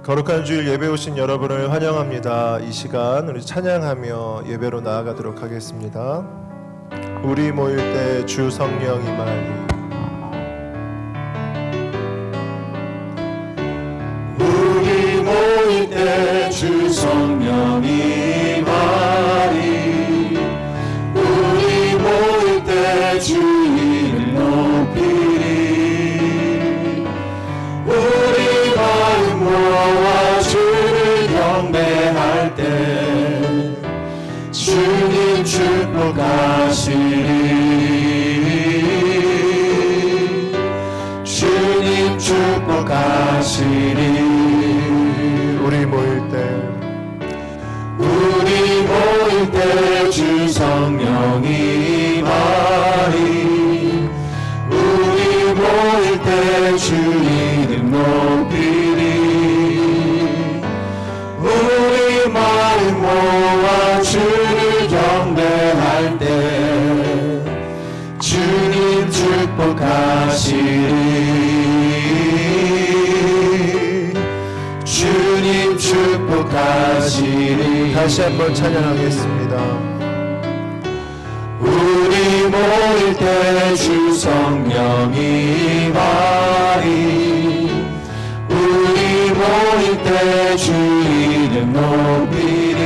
거룩한 주일 예배 오신 여러분을 환영합니다. 이 시간 우리 찬양하며 예배로 나아가도록 하겠습니다. 우리 모일 때 주 성령 임하니. 우리 모일 때 주 성령 임하니. 우리 모일 때 주 이름 높이리. 우리 마음 모아 주를 경배할 때 주님 축복하시리. 주님 축복하시리. 우리 모일 때 주 성령 임하니. 우리 모일 때 주 이름 높이리. 우리 마음 모아 주를 경배할 때 주님 축복하시리. 주님 축복하시리. 다시 한번 찬양하겠습니다. 우리 모일 때 주 성령 임하니. 우리 모일 때 주 이름 높이리.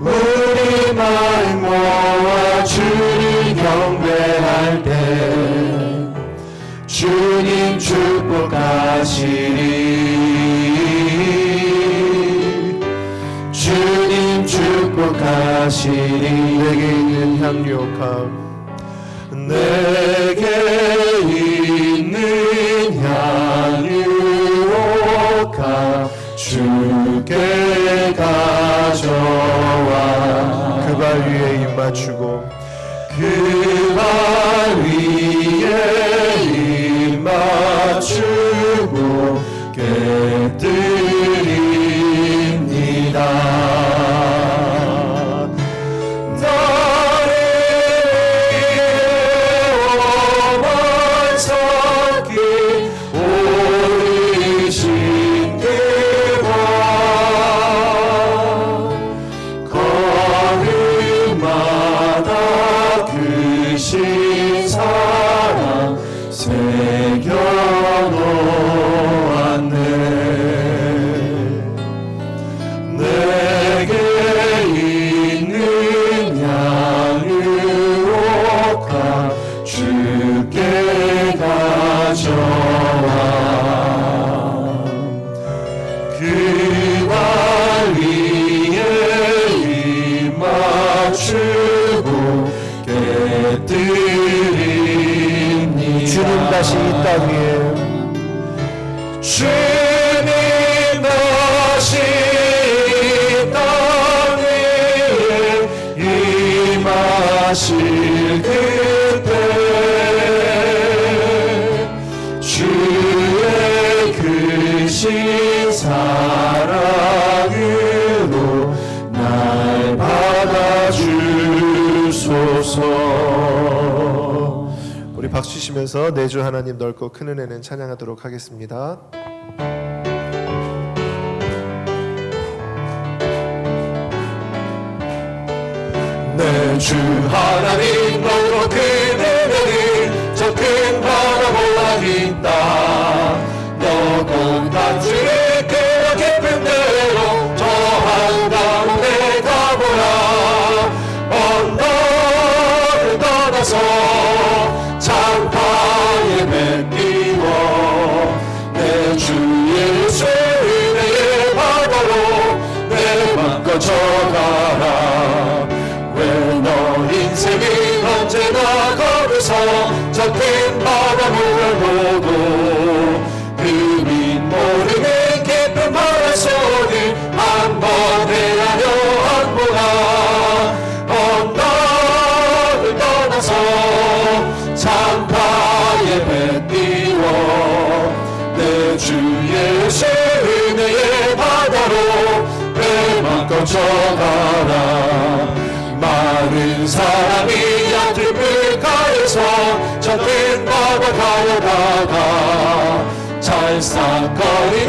우리 마음 모아 주를 경배할 때 주님 축복하시리. 주님 축복하시리. 내게 있는 향유옥합, 내게 있는 향유옥합 주께 가져와. 그 발 위에 입 맞추고 그 발 위에 입 맞추고 깨뜨립니다. 나를 위해 오만 섞인 오리신 그와 걸음마다 그 신사랑 새겨놓았네. 내게 있는 향유옥합 주께 가져와. 그 발 위에 입 맞추고 깨뜨립니다. 주님 다시 이 땅 위에 주님 다시 이 땅 위에 임하실 그때 주의 크신 사랑으로 날 받아주소서. 우리 박수 치시면서 내 주 하나님 넓고 큰 은혜는 찬양하도록 하겠습니다. 내 주 하나님 넓고 큰 은혜는 저 큰 바다 몰라 있다. 너고 단주를 그와 깊은 대로 저 한가운데 가보라. 언덕을 떠나서 창파에 뱉기워 내 주 예수 은혜의 바다로 내 맘 거쳐가라. 왜 너 인생이 언제나 거기서 저 큰 바다 물을 보고 그민 모르는 깊은 바다 속을 한번 헤아려 안보라. 언덕을 떠나서 창파에 뱉기워 내 주 예수 은혜의 바다로 내 맘 거쳐가라. 많은 사람이 얕은 물가에서 저 큰 바다 가려다가 찰싹거리는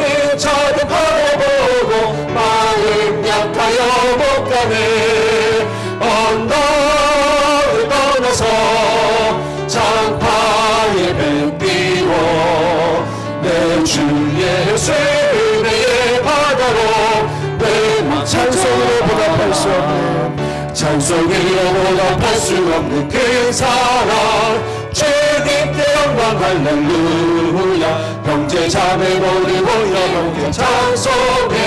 주 예수의 바다로 내 찬송으로 보답할 수 없는 찬송으로 보답할 수 없는 그 사랑 주님께 영광 할렐루야 형제 자매 모두 모여 함께 찬송해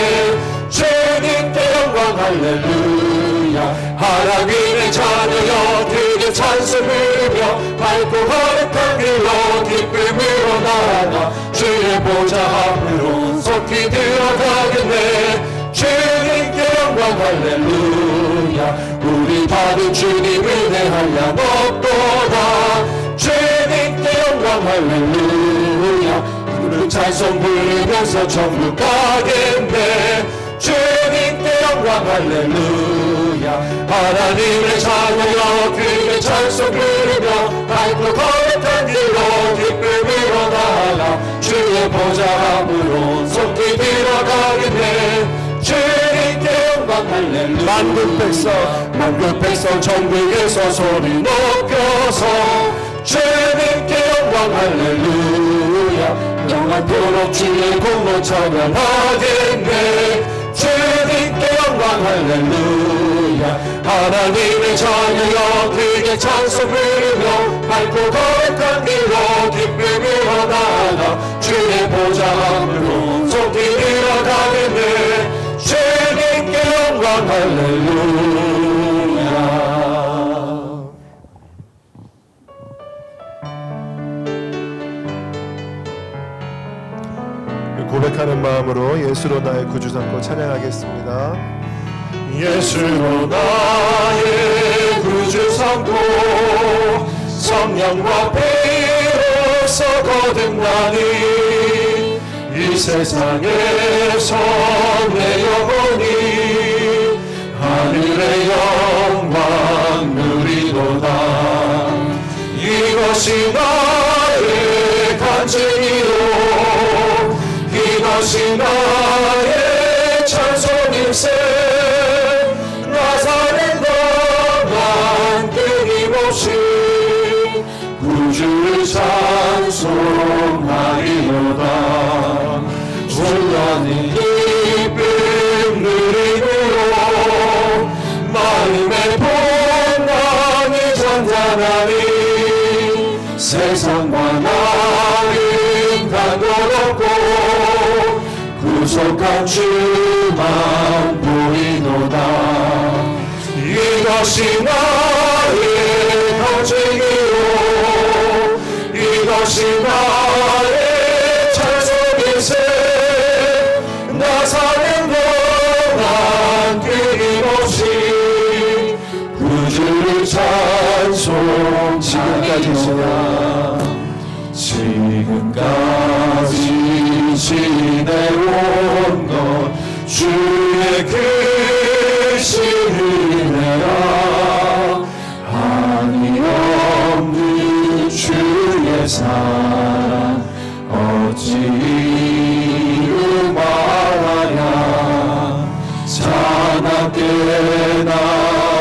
주님께 영광 할렐루야 하나님의 자녀여 그의 찬송 부르며 밝고 거룩한 길로 기쁨으로 나아가 주의 보좌 앞으로 속히 들어가겠네 주님께 영광 할렐루야 우리 받은 주님 은혜 한량 없도다 주님께 영광 할렐루야 그 찬송 부르면서 천국 가겠네 주님께 영광 할렐루야 하나님의 자녀여 그의 찬송 부르며 밝고 거룩한 길로 기쁨으로 나아가 주의 보좌 앞으로 속히 들어가겠네 주님께 영광 할렐루야 만국 백성 천국에서 소리 높여서 주님께 영광 할렐루야 영원토록 주의 공로 찬양하겠네 주님께 영광 할렐루야 하나님의 자녀여 그의 찬송 부르며 밝고 거룩한 길로 기쁨으로 나아가 주의 보좌 앞으로 속히 들어가겠네 주님께 영광 할렐루야 고백하는 마음으로 예수로 나의 구주 삼고 찬양하겠습니다. 예수로 나의 구주 삼고 성령과 피로써 거듭나니 이 세상에서 내 영혼이 하늘의 영광 누리도다 이것이 나의 간증이요 이것이 나의 찬송일세 나사렛 너만 끊임없이 구주를 찬송하리로다 온전히 기쁨 누림으로 마음의 풍랑이 잔잔하니 세상과 나는 간도롭고 구속한 주만 보이노다 이것이 나의 간증이요 이것이 나의 찬송일세 나사렛 너만 끊임없이 구주를 찬송 지금까지 지내온 것 주의 크신 은혜라 한이 없는 주의 사랑 어찌 이루 말하랴 자나깨나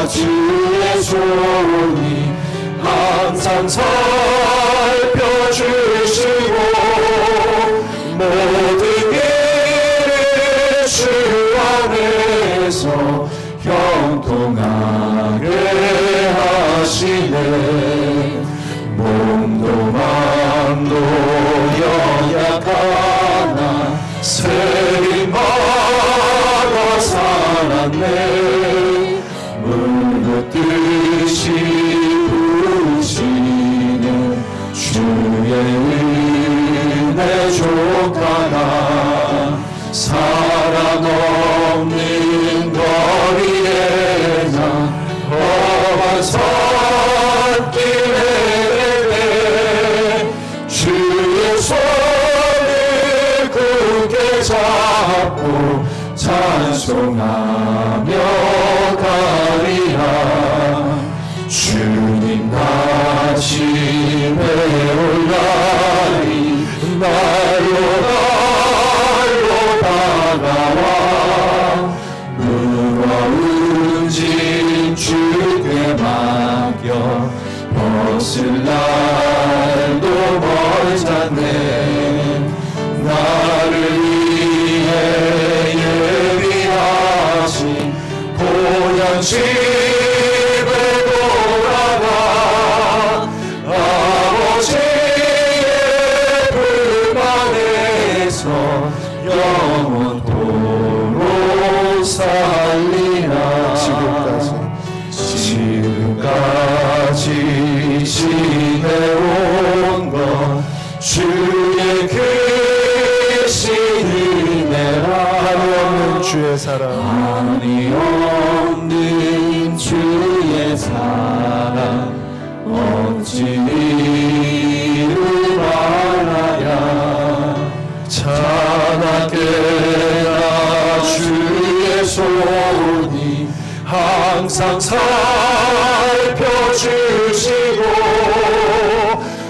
주의 손이 항상 살펴주시고 모든 일을 주 안에서 형통하게 하시네 몸도 마음도 연약하나 세림받아 살았네 물붓듯이 부으시는 주의 은혜 족하나 사랑 없는 거리에 난 험한 산길에 주의 손을 굳게 잡고 찬송하며 가리라 주님 아침에 올라리 날로 다가와 무거운 짐 주께 맡겨 벗을 날도 멀잖네 나 나를 위해 예비하신 고향 집에 돌아가 아버지의 품 안에서 영원토록 살리라. 지금까지 지내온 것 주의 크신 은혜라. 한이 없는 주의 사랑, 한이 없는 주의 사랑 어찌 이루 말하랴. 자나깨나 주의 손이 항상 살펴주시고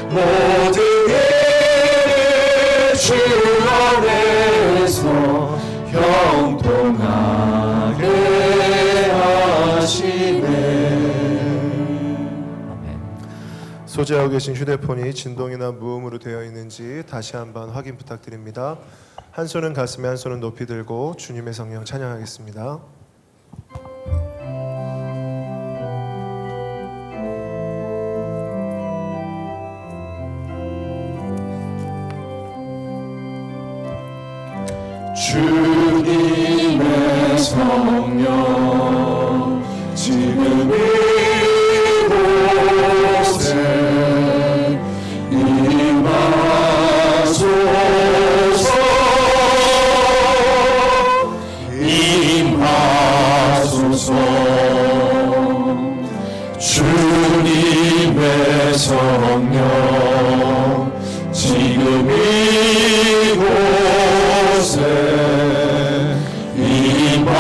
모든 일을 주 안에서 형통하게 하시네. 소지하고 계신 휴대폰이 진동이나 무음으로 되어 있는지 다시 한번 확인 부탁드립니다. 한 손은 가슴에, 한 손은 높이 들고 주님의 성령 찬양하겠습니다. 주님의 성령 지금 이곳에 임하소서. 주님의 성령 지금 이곳에 임하소서.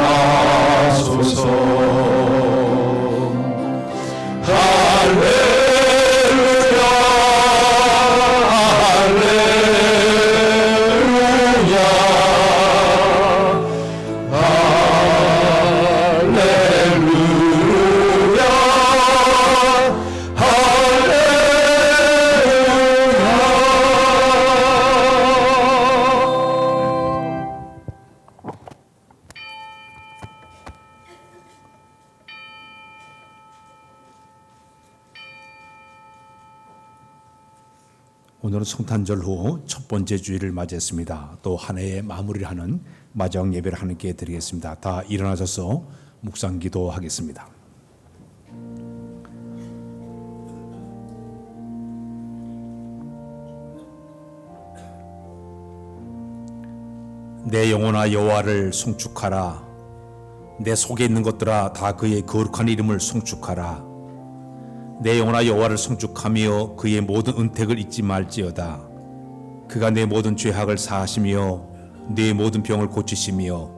임하소서. 할렐루야 할렐루야 오늘은 성탄절 후 첫 번째 주일을 맞이했습니다. 또 한 해의 마무리를 하는 마지막 예배를 하나님께 드리겠습니다. 다 일어나셔서 묵상 기도하겠습니다. 내 영혼아 여호와를 송축하라. 내 속에 있는 것들아 다 그의 거룩한 이름을 송축하라. 내 영혼아 여호와를 송축하며 그의 모든 은택을 잊지 말지어다. 그가 내 모든 죄악을 사하시며 내 모든 병을 고치시며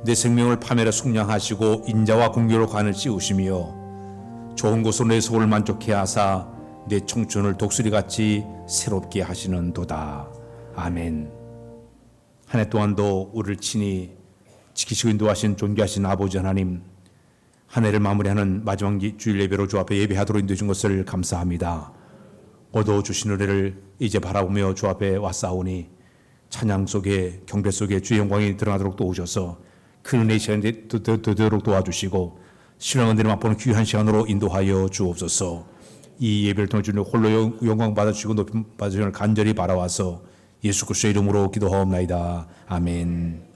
내 생명을 파멸에 속량하시고 인자와 공교로 관을 씌우시며 좋은 곳으로 내 소를 만족해 하사 내 청춘을 독수리같이 새롭게 하시는도다. 아멘. 한 해 동안도 우리를 친히 지키시고 인도하신 존귀하신 아버지 하나님, 한 해를 마무리하는 마지막 주일 예배로 주 앞에 예배하도록 인도해 준 것을 감사합니다. 얻어주신 은혜를 이제 바라보며 주 앞에 왔사오니 찬양 속에 경배 속에 주의 영광이 드러나도록 도우셔서 큰 은혜의 시간이 되도록 도와주시고 신앙 은혜를 맛보는 귀한 시간으로 인도하여 주옵소서. 이 예배를 통해 주님 홀로 영광 받아주시고 높임 받으시기를 간절히 바라와서 예수 그리스도의 이름으로 기도하옵나이다. 아멘.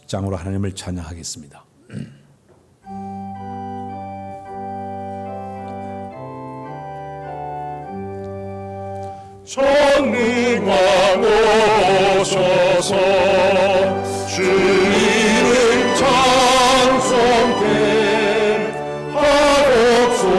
장으로 하나님을 찬양하겠습니다. 전능왕 오셔서 주 이름 찬송해 하옵소서.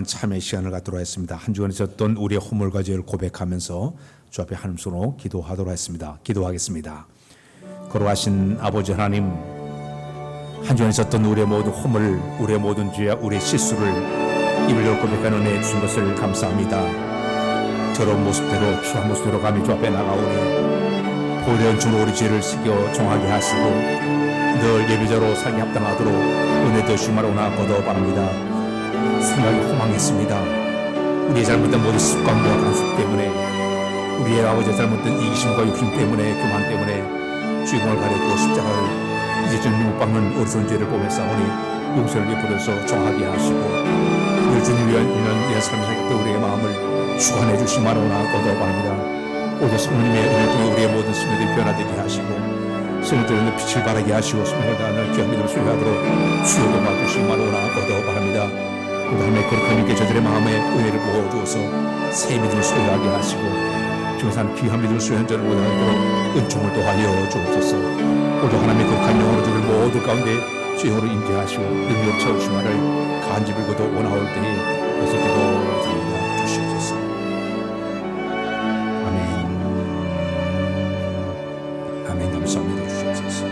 기도하는 참회 시간을 갖도록 했습니다. 한 주간 있었던 우리의 허물과 죄를 고백하면서 주 앞에 하나님 손으로 기도하도록 했습니다. 기도하겠습니다. 거룩하신 아버지 하나님, 한 주간 있었던 우리의 모든 허물, 우리의 모든 죄와 우리의 실수를 입을 열고 고백하는 은혜 주신 것을 감사합니다. 더러운 모습대로 추한 모습대로 감히 주 앞에 나가오니 보혈의 은총으로 우리 죄를 씻겨 정하게 하시고 늘 예배자로 살기 합당하도록 은혜 되시기를 원하고도 바랍니다. 생각이 허망했습니다. 우리의 잘못된 모든 습관과 간섭 때문에, 우리의 아버지의 잘못된 이기심과 욕심 때문에, 교만 때문에 주님을 가렸고 십자가를 이제 주님 못 박는 어리석은 죄를 보며 싸우니 용서를 베풀어서 정하게 하시고 늘 주님 위한 삶을 살겠던 우리의 마음을 주관해 주시기를 원하고도 바랍니다. 오늘 성령님의 은혜를 통해 우리의 모든 생명들이 변화되게 하시고 성령들의 빛을 발하게 하시고 생명을 다하는 귀한 믿음을 소유하도록 주여 도와주시기를 원하고도 바랍니다. 하나님의 거룩한 님께 저들의 마음에 은혜를 부어주어서 새 믿음을 소유하게 하시고 주님산 귀한 믿음을 소유한 저를 원하도록 은총을 도하여 주옵소서. 오늘 하나님의 거룩한 영으로 저들 모두 가운데 주여로 인도하시고 능력 채우시기를 간직을고도 원하올 때에 어서기도 드립니다. 주시옵소서. 아멘. 아멘. 감사합니다. 주시옵소서.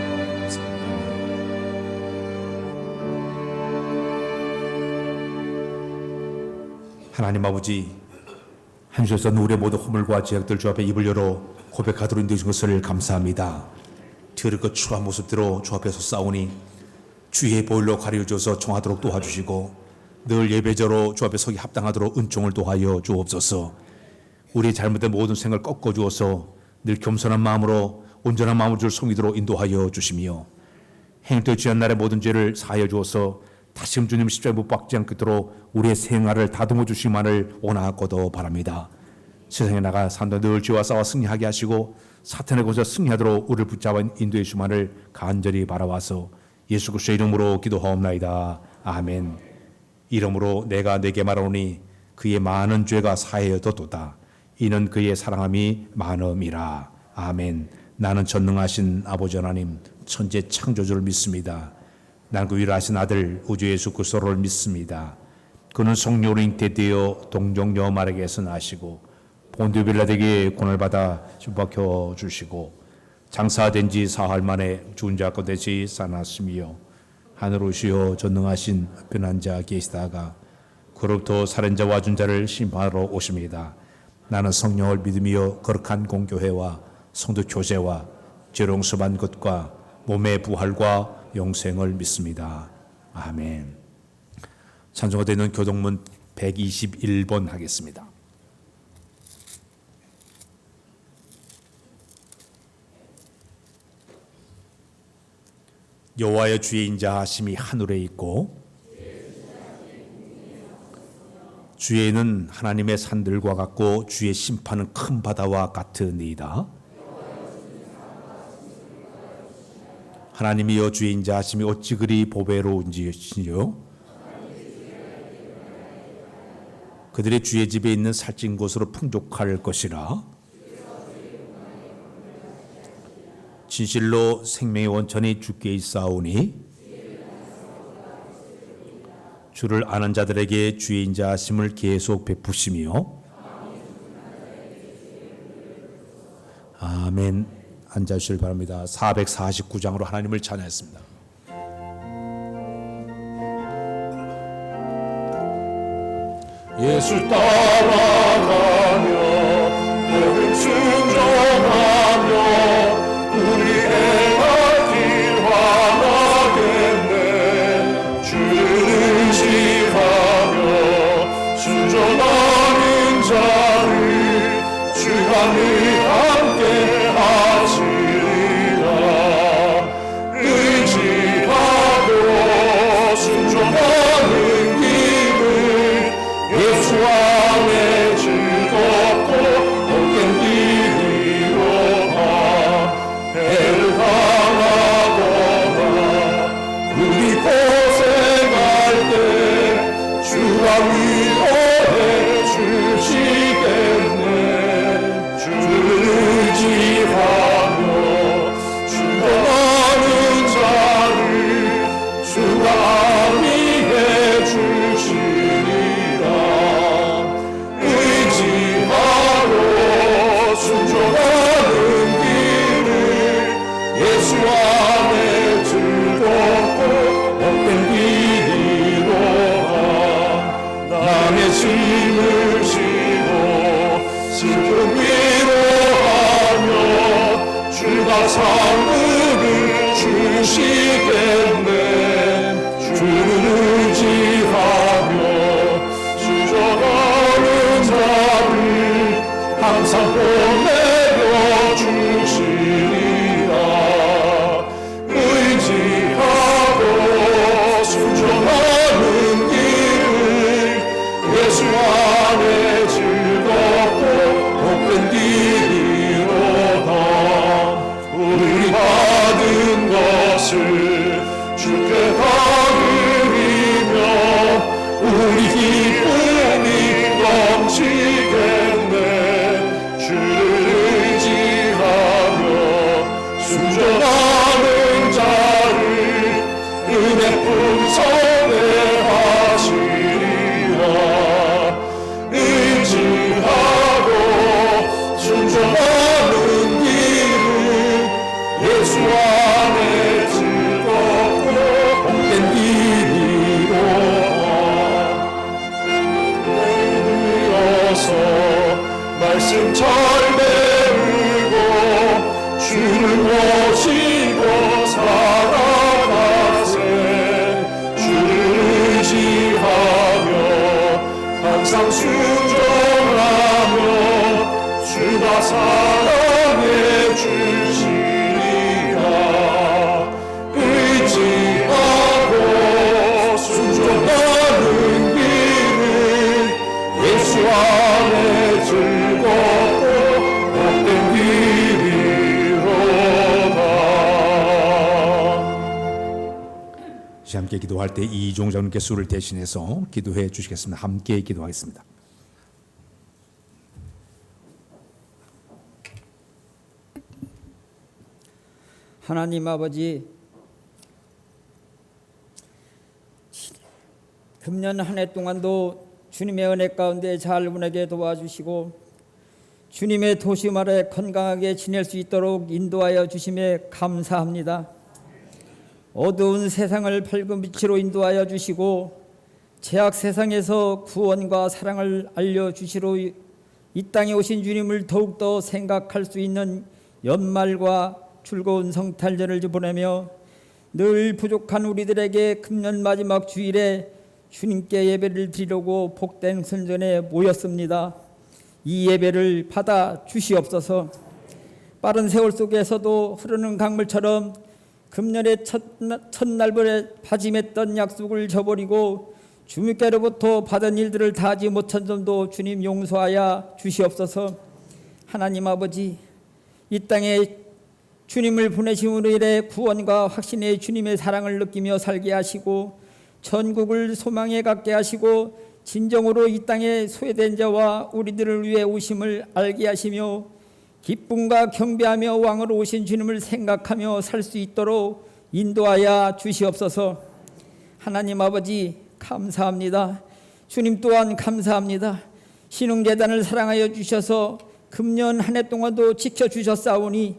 하나님 아버지, 한 주에서 우리의 모든 허물과 죄악들 주 앞에 입을 열어 고백하도록 인도해주신 것을 감사합니다. 더럽고 추한 모습대로 주 앞에서 싸우니 주의 보혈로 가려줘서 정하도록 도와주시고 늘 예배자로 주 앞에 서기 합당하도록 은총을 도하여 주옵소서. 우리의 잘못된 모든 생각을 꺾어주어서 늘 겸손한 마음으로 온전한 마음으로 주를 섬기도록 인도하여 주시며 행위될 죄한 날의 모든 죄를 사하여 주어서 다시금 주님 십자가에 못 박지 않도록 우리의 생활을 다듬어 주시기만을 원하고도 바랍니다. 세상에 나가 산다 늘 죄와 싸워 승리하게 하시고 사탄의 곳에서 승리하도록 우리를 붙잡아 인도해 주시기만을 간절히 바라와서 예수 그리스도의 이름으로 기도하옵나이다. 아멘. 이름으로 내가 네게 말하오니 그의 많은 죄가 사하여도다. 이는 그의 사랑함이 많음이라. 아멘. 나는 전능하신 아버지 하나님 천재 창조주를 믿습니다. 나는 그 위로하신 아들 우주 예수 그리스도를 믿습니다. 그는 성령으로 잉태되어 동정녀 마리아에게서 나시고 본디오 빌라에게 고난을 받아 죽박혀 주시고 장사된 지 사흘 만에 죽은 자 가운데서 살아났으며 하늘 오시어 전능하신 변한 자 계시다가 그로부터 살인자와 준자를 심판하러 오십니다. 나는 성령을 믿으며 거룩한 공교회와 성도 교제와 죄로 용서받는 것과 몸의 부활과 영생을 믿습니다. 아멘. 찬송가 되는 교동문 121번 하겠습니다. 여호와의 주의 인자하심이 하늘에 있고 주의는 하나님의 산들과 같고 주의 심판은 큰 바다와 같으니이다. 하나님이여 주의 인자하심이 어찌 그리 보배로운지요. 그들의 주의 집에 있는 살찐 곳으로 풍족할 것이라. 진실로 생명의 원천이 주께 있사오니 주를 아는 자들에게 주의 인자하심을 계속 베푸시며. 아멘. 앉아주시길 바랍니다. 449장으로 하나님을 찬양했습니다. 예수 따라가며 너를 순종하며 우리의 갈 길 환하겠네. 주를 의지하며 순종하는 자를 주가 늘 함께 하시리라. 의지하고 순종하는 길을 예수 안에 즐겁고 복된 길이로다. 배를 당하거나 우리 고생할 때 주가 위로해 주시겠네. 주를 짐을 지고 슬픔 위로하며 주가 상급을 주시겠네. 주를 의지하며 수정하는 자를 항상 보내려 주시리라. 의지하고 순종하는 길을 예수 안에 즐겁고 복된 길이로다. 우리 받은 것을 주께 다 드리며 우리 기쁨이 넘치겠네. 주를 의지하며 순종하는 자를 은혜 풍성에 하시리라. 의지하고 순종하는 길을 예수 안에 즐겁고 복된 길이로다. 되어서 말씀 잘 배우고 주를 모시고 살아가세. 주를 의지하며 항상 순종하며 주가 사랑해 주시리라. 의지하고 순종하는 길을 예수 안에 즐겁고 복된 길이로다. 함께 기도할 때 이종 장로께 수를 대신해서 기도해 주시겠습니다. 함께 기도하겠습니다. 하나님 아버지, 금년 한 해 동안도 주님의 은혜 가운데 잘 보내게 도와주시고 주님의 도심 아래 건강하게 지낼 수 있도록 인도하여 주심에 감사합니다. 어두운 세상을 밝은 빛으로 인도하여 주시고 죄악 세상에서 구원과 사랑을 알려주시러 이 땅에 오신 주님을 더욱더 생각할 수 있는 연말과 즐거운 성탄절을 보내며 늘 부족한 우리들에게 금년 마지막 주일에 주님께 예배를 드리려고 복된 선전에 모였습니다. 이 예배를 받아 주시옵소서. 빠른 세월 속에서도 흐르는 강물처럼 금년의 첫날에 다짐했던 약속을 저버리고 주님께로부터 받은 일들을 다하지 못한 점도 주님 용서하여 주시옵소서. 하나님 아버지, 이 땅에 주님을 보내심으로 인해 구원과 확신의 주님의 사랑을 느끼며 살게 하시고 천국을 소망에 갖게 하시고 진정으로 이 땅에 소외된 자와 우리들을 위해 오심을 알게 하시며 기쁨과 경배하며 왕으로 오신 주님을 생각하며 살 수 있도록 인도하여 주시옵소서. 하나님 아버지 감사합니다. 주님 또한 감사합니다. 신흥재단을 사랑하여 주셔서 금년 한 해 동안도 지켜주셨사오니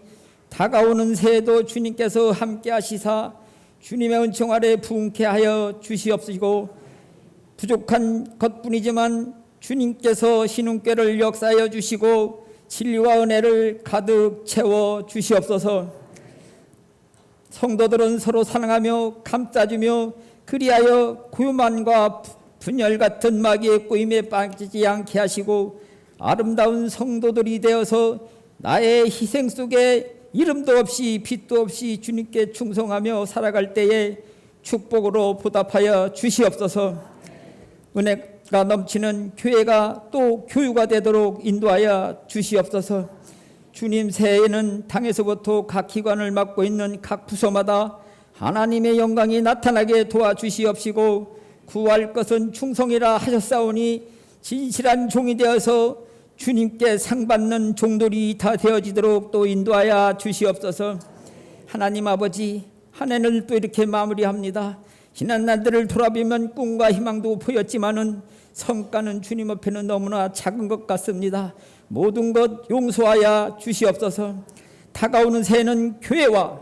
다가오는 새해도 주님께서 함께 하시사 주님의 은총 아래 부흥케 하여 주시옵시고 부족한 것뿐이지만 주님께서 신흥교를 역사하여 주시고 진리와 은혜를 가득 채워 주시옵소서. 성도들은 서로 사랑하며 감싸주며 그리하여 고요만과 분열 같은 마귀의 꼬임에 빠지지 않게 하시고 아름다운 성도들이 되어서 나의 희생 속에 이름도 없이 빛도 없이 주님께 충성하며 살아갈 때에 축복으로 보답하여 주시옵소서. 은혜가 넘치는 교회가 또 교유가 되도록 인도하여 주시옵소서. 주님, 새해에는 당에서부터 각 기관을 맡고 있는 각 부서마다 하나님의 영광이 나타나게 도와주시옵시고 구할 것은 충성이라 하셨사오니 진실한 종이 되어서 주님께 상받는 종들이 다 되어지도록 또 인도하여 주시옵소서. 하나님 아버지, 한 해를 또 이렇게 마무리합니다. 지난 날들을 돌아보면 꿈과 희망도 보였지만은 성과는 주님 앞에는 너무나 작은 것 같습니다. 모든 것 용서하여 주시옵소서. 다가오는 새해는 교회와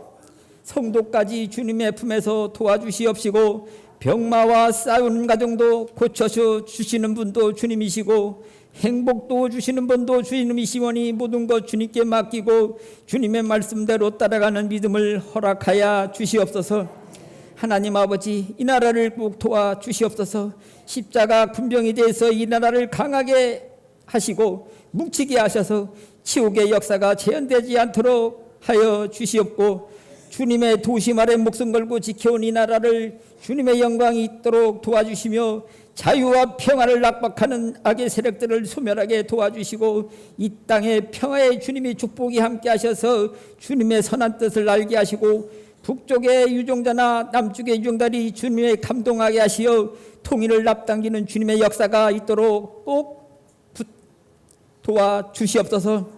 성도까지 주님의 품에서 도와주시옵시고 병마와 싸우는 가정도 고쳐서 주시는 분도 주님이시고 행복도 주시는 분도 주님이시오니 모든 것 주님께 맡기고 주님의 말씀대로 따라가는 믿음을 허락하여 주시옵소서. 하나님 아버지, 이 나라를 꼭 도와 주시옵소서. 십자가 군병이 돼서 이 나라를 강하게 하시고 뭉치게 하셔서 치욕의 역사가 재현되지 않도록 하여 주시옵고 주님의 도심 아래 목숨 걸고 지켜온 이 나라를 주님의 영광이 있도록 도와주시며 자유와 평화를 압박하는 악의 세력들을 소멸하게 도와주시고 이 땅에 평화의 주님의 축복이 함께 하셔서 주님의 선한 뜻을 알게 하시고 북쪽의 유종자나 남쪽의 유종들이 주님의 감동하게 하시어 통일을 앞당기는 주님의 역사가 있도록 꼭 도와주시옵소서.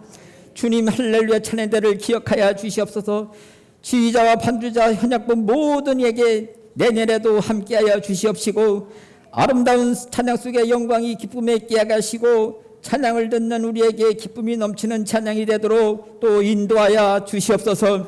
주님 할렐루야 찬양대를 기억하여 주시옵소서. 지휘자와 반주자 현역분 모든 이에게 내년에도 함께하여 주시옵시고 아름다운 찬양 속에 영광이 기쁨에 깨어가시고 찬양을 듣는 우리에게 기쁨이 넘치는 찬양이 되도록 또 인도하여 주시옵소서.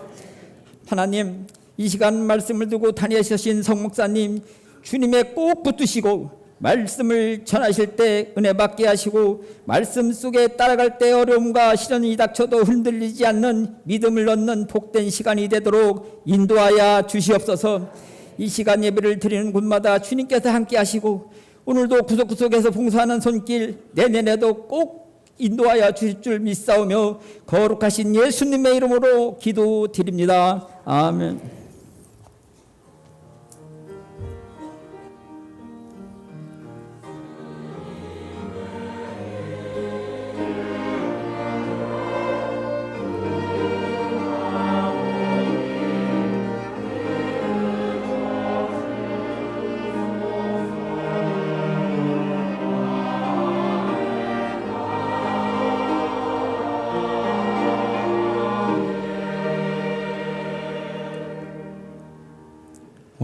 하나님, 이 시간 말씀을 두고 다니시신 성목사님 주님에 꼭 붙드시고 말씀을 전하실 때 은혜 받게 하시고 말씀 속에 따라갈 때 어려움과 시련이 닥쳐도 흔들리지 않는 믿음을 얻는 복된 시간이 되도록 인도하여 주시옵소서. 이 시간 예배를 드리는 곳마다 주님께서 함께 하시고 오늘도 구석구석에서 봉사하는 손길 내년에도 꼭 인도하여 주실 줄 믿사오며 거룩하신 예수님의 이름으로 기도드립니다. 아멘.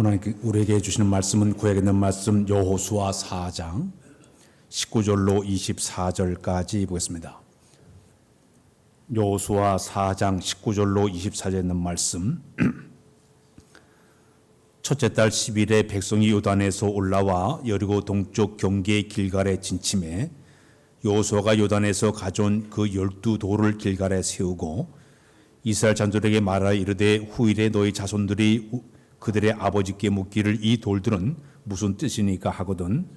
오늘 우리에게 주시는 말씀은 구약에 있는 말씀 여호수아 4장 19절로 24절까지 보겠습니다. 여호수아 4장 19절로 24절에 있는 말씀. 첫째 달 10일에 백성이 요단에서 올라와 여리고 동쪽 경계의 길갈에 진침해 여호수아가 요단에서 가져온 그 12돌을 길갈에 세우고 이스라엘 자손들에게 말하여 이르되 후일에 너희 자손들이 그들의 아버지께 묻기를 이 돌들은 무슨 뜻이니까 하거든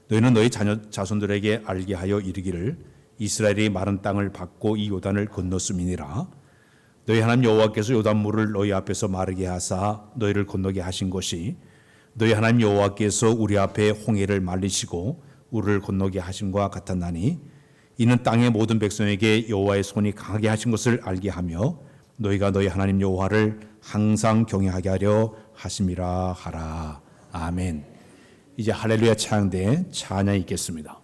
너희는 너희 자손들에게 알게 하여 이르기를 이스라엘이 마른 땅을 받고 이 요단을 건넜음이니라. 너희 하나님 여호와께서 요단물을 너희 앞에서 마르게 하사 너희를 건너게 하신 것이 너희 하나님 여호와께서 우리 앞에 홍해를 말리시고 우리를 건너게 하심과 같았나니 이는 땅의 모든 백성에게 여호와의 손이 강하게 하신 것을 알게 하며 너희가 너희 하나님 여호와를 항상 경외하게 하려 하심이라 하라. 아멘. 이제 할렐루야 찬양대 찬양이 있겠습니다.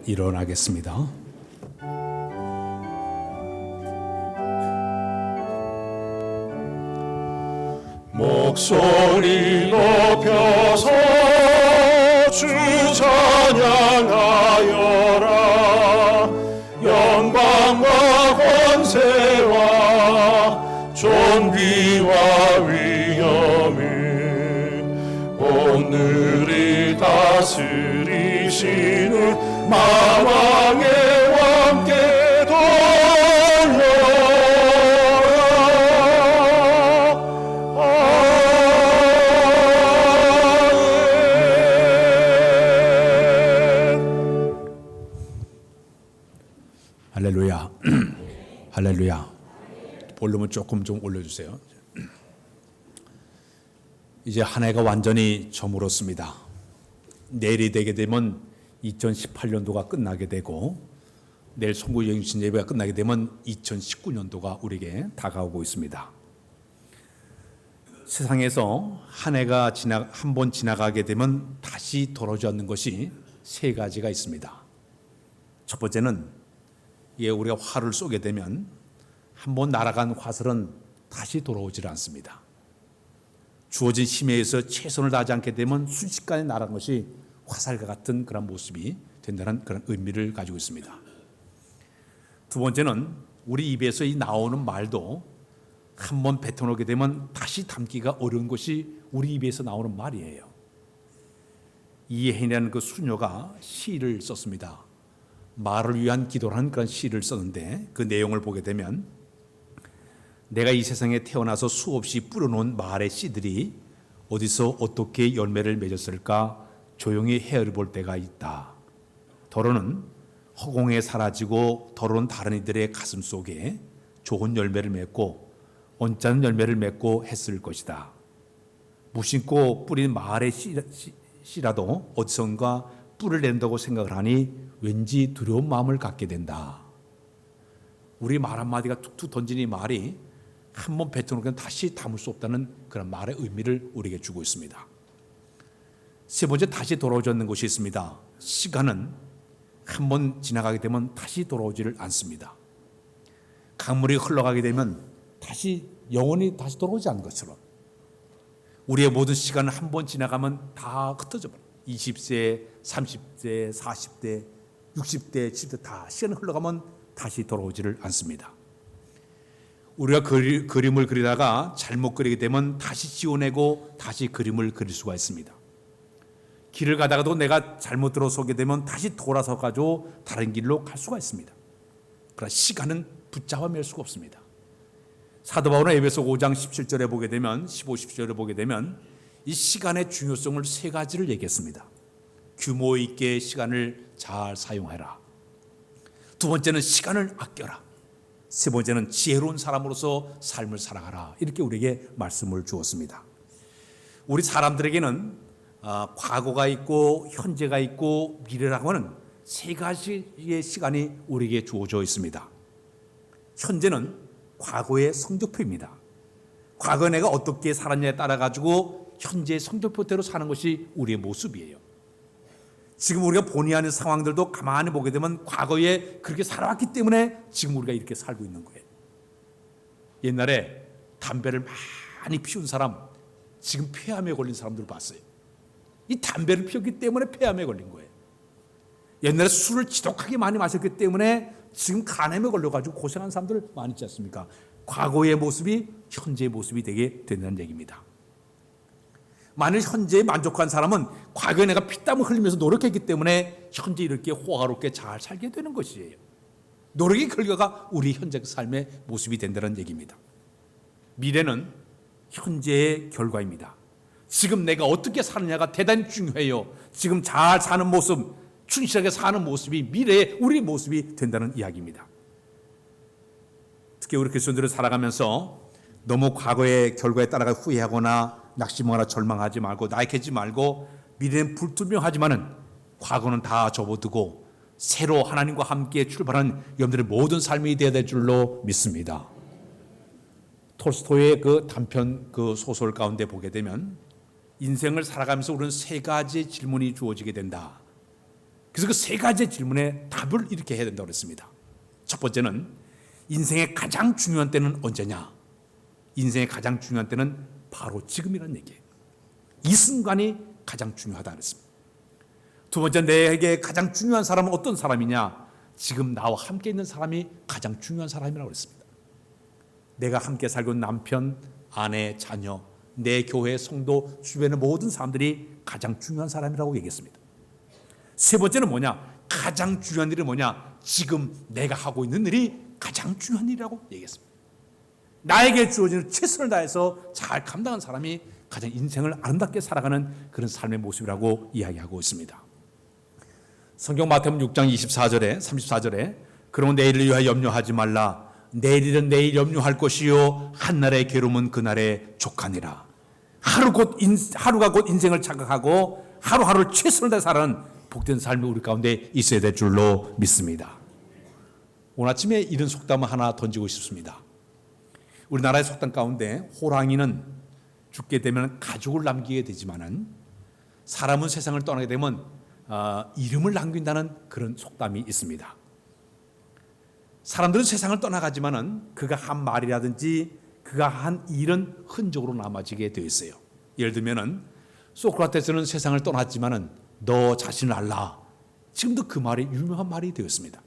일어나겠습니다. 목소리 높여서 주 찬양하여라. 영광과 권세와 존귀와 위엄이 오늘이 다스리시는 만왕의 왕께 돌려라. 할렐루야. 할렐루야. 볼륨을 조금 좀 올려주세요. 이제 한 해가 완전히 저물었습니다. 내일이 되게 되면 2018년도가 끝나게 되고, 내일 송구영신 예배가 끝나게 되면 2019년도가 우리에게 다가오고 있습니다. 세상에서 한 해가 한 번 지나가게 되면 다시 돌아오지 않는 것이 세 가지가 있습니다. 첫 번째는 우리가 화를 쏘게 되면 한 번 날아간 화살은 다시 돌아오질 않습니다. 주어진 힘에 의해서 최선을 다하지 않게 되면 순식간에 날아간 것이 화살과 같은 그런 모습이 된다는 그런 의미를 가지고 있습니다. 두 번째는 우리 입에서 나오는 말도 한 번 뱉어놓게 되면 다시 담기가 어려운 것이 우리 입에서 나오는 말이에요. 이혜인이라는 그 수녀가 시를 썼습니다. 말을 위한 기도라는 그런 시를 썼는데, 그 내용을 보게 되면 내가 이 세상에 태어나서 수없이 뿌려놓은 말의 씨들이 어디서 어떻게 열매를 맺었을까 조용히 헤아려볼 때가 있다. 더러는 허공에 사라지고 더러운 다른 이들의 가슴 속에 좋은 열매를 맺고 언짢은 열매를 맺고 했을 것이다. 무심코 뿌린 말의 씨라도 어디선가 뿔을 낸다고 생각을 하니 왠지 두려운 마음을 갖게 된다. 우리 말 한마디가 툭툭 던진 이 말이 한 번 뱉어놓으면 다시 담을 수 없다는 그런 말의 의미를 우리에게 주고 있습니다. 세 번째, 다시 돌아오지 않는 것이 있습니다. 시간은 한 번 지나가게 되면 다시 돌아오지를 않습니다. 강물이 흘러가게 되면 다시 영원히 다시 돌아오지 않는 것처럼 우리의 모든 시간은 한 번 지나가면 다 흩어져 버려요. 20세, 30세, 40대, 60대, 70대 다 시간이 흘러가면 다시 돌아오지를 않습니다. 우리가 그림을 그리다가 잘못 그리게 되면 다시 지워내고 다시 그림을 그릴 수가 있습니다. 길을 가다가도 내가 잘못 들어서게 되면 다시 돌아서 가지고 다른 길로 갈 수가 있습니다. 그러나 시간은 붙잡아 맬 수가 없습니다. 사도 바울은 에베소 5장 17절에 보게 되면 15, 17절에 보게 되면 이 시간의 중요성을 세 가지를 얘기했습니다. 규모 있게 시간을 잘 사용해라. 두 번째는 시간을 아껴라. 세 번째는 지혜로운 사람으로서 삶을 살아가라. 이렇게 우리에게 말씀을 주었습니다. 우리 사람들에게는 과거가 있고 현재가 있고 미래라고 하는 세 가지의 시간이 우리에게 주어져 있습니다. 현재는 과거의 성적표입니다. 과거에 내가 어떻게 살았냐에 따라 가지고 현재의 성적표대로 사는 것이 우리의 모습이에요. 지금 우리가 본의 아닌 상황들도 가만히 보게 되면 과거에 그렇게 살아왔기 때문에 지금 우리가 이렇게 살고 있는 거예요. 옛날에 담배를 많이 피운 사람, 지금 폐암에 걸린 사람들 봤어요. 이 담배를 피웠기 때문에 폐암에 걸린 거예요. 옛날에 술을 지독하게 많이 마셨기 때문에 지금 간암에 걸려가지고 고생한 사람들 많이 있지 않습니까? 과거의 모습이 현재의 모습이 되게 된다는 얘기입니다. 만일 현재에 만족한 사람은 과거에 내가 피땀을 흘리면서 노력했기 때문에 현재 이렇게 호화롭게 잘 살게 되는 것이에요. 노력의 결과가 우리 현재 삶의 모습이 된다는 얘기입니다. 미래는 현재의 결과입니다. 지금 내가 어떻게 사느냐가 대단히 중요해요. 지금 잘 사는 모습, 충실하게 사는 모습이 미래의 우리 모습이 된다는 이야기입니다. 특히 우리 그리스도인들을 살아가면서 너무 과거의 결과에 따라가 후회하거나 낙심하거나 절망하지 말고 나약해지지 말고 미래는 불투명하지만은 과거는 다 접어두고 새로 하나님과 함께 출발하는 여러분들의 모든 삶이 되어야 될 줄로 믿습니다. 톨스토이의 그 단편 그 소설 가운데 보게 되면 인생을 살아가면서 우리는 세 가지 질문이 주어지게 된다. 그래서 그 세 가지 질문에 답을 이렇게 해야 된다고 그랬습니다. 첫 번째는 인생의 가장 중요한 때는 언제냐? 인생의 가장 중요한 때는 바로 지금이라는 얘기예요. 이 순간이 가장 중요하다 그랬습니다. 두 번째, 내게 가장 중요한 사람은 어떤 사람이냐? 지금 나와 함께 있는 사람이 가장 중요한 사람이라고 그랬습니다. 내가 함께 살고 있는 남편, 아내, 자녀, 내 교회, 성도, 주변의 모든 사람들이 가장 중요한 사람이라고 얘기했습니다. 세 번째는 뭐냐? 가장 중요한 일이 뭐냐? 지금 내가 하고 있는 일이 가장 중요한 일이라고 얘기했습니다. 나에게 주어지는 최선을 다해서 잘 감당한 사람이 가장 인생을 아름답게 살아가는 그런 삶의 모습이라고 이야기하고 있습니다. 성경 마태복음 6장 24절에 34절에 그러면 내일을 위하여 염려하지 말라. 내일은 내일 염려할 것이요 한날의 괴로움은 그날의 족하니라. 하루가 곧 인생을 착각하고 하루하루 최선을 다해 살아가는 복된 삶이 우리 가운데 있어야 될 줄로 믿습니다. 오늘 아침에 이런 속담을 하나 던지고 싶습니다. 우리나라의 속담 가운데 호랑이는 죽게 되면 가족을 남기게 되지만은 사람은 세상을 떠나게 되면 이름을 남긴다는 그런 속담이 있습니다. 사람들은 세상을 떠나가지만은 그가 한 말이라든지 그가 한 일은 흔적으로 남아지게 되어 있어요. 예를 들면은 소크라테스는 세상을 떠났지만은 너 자신을 알라. 지금도 그 말이 유명한 말이 되었습니다.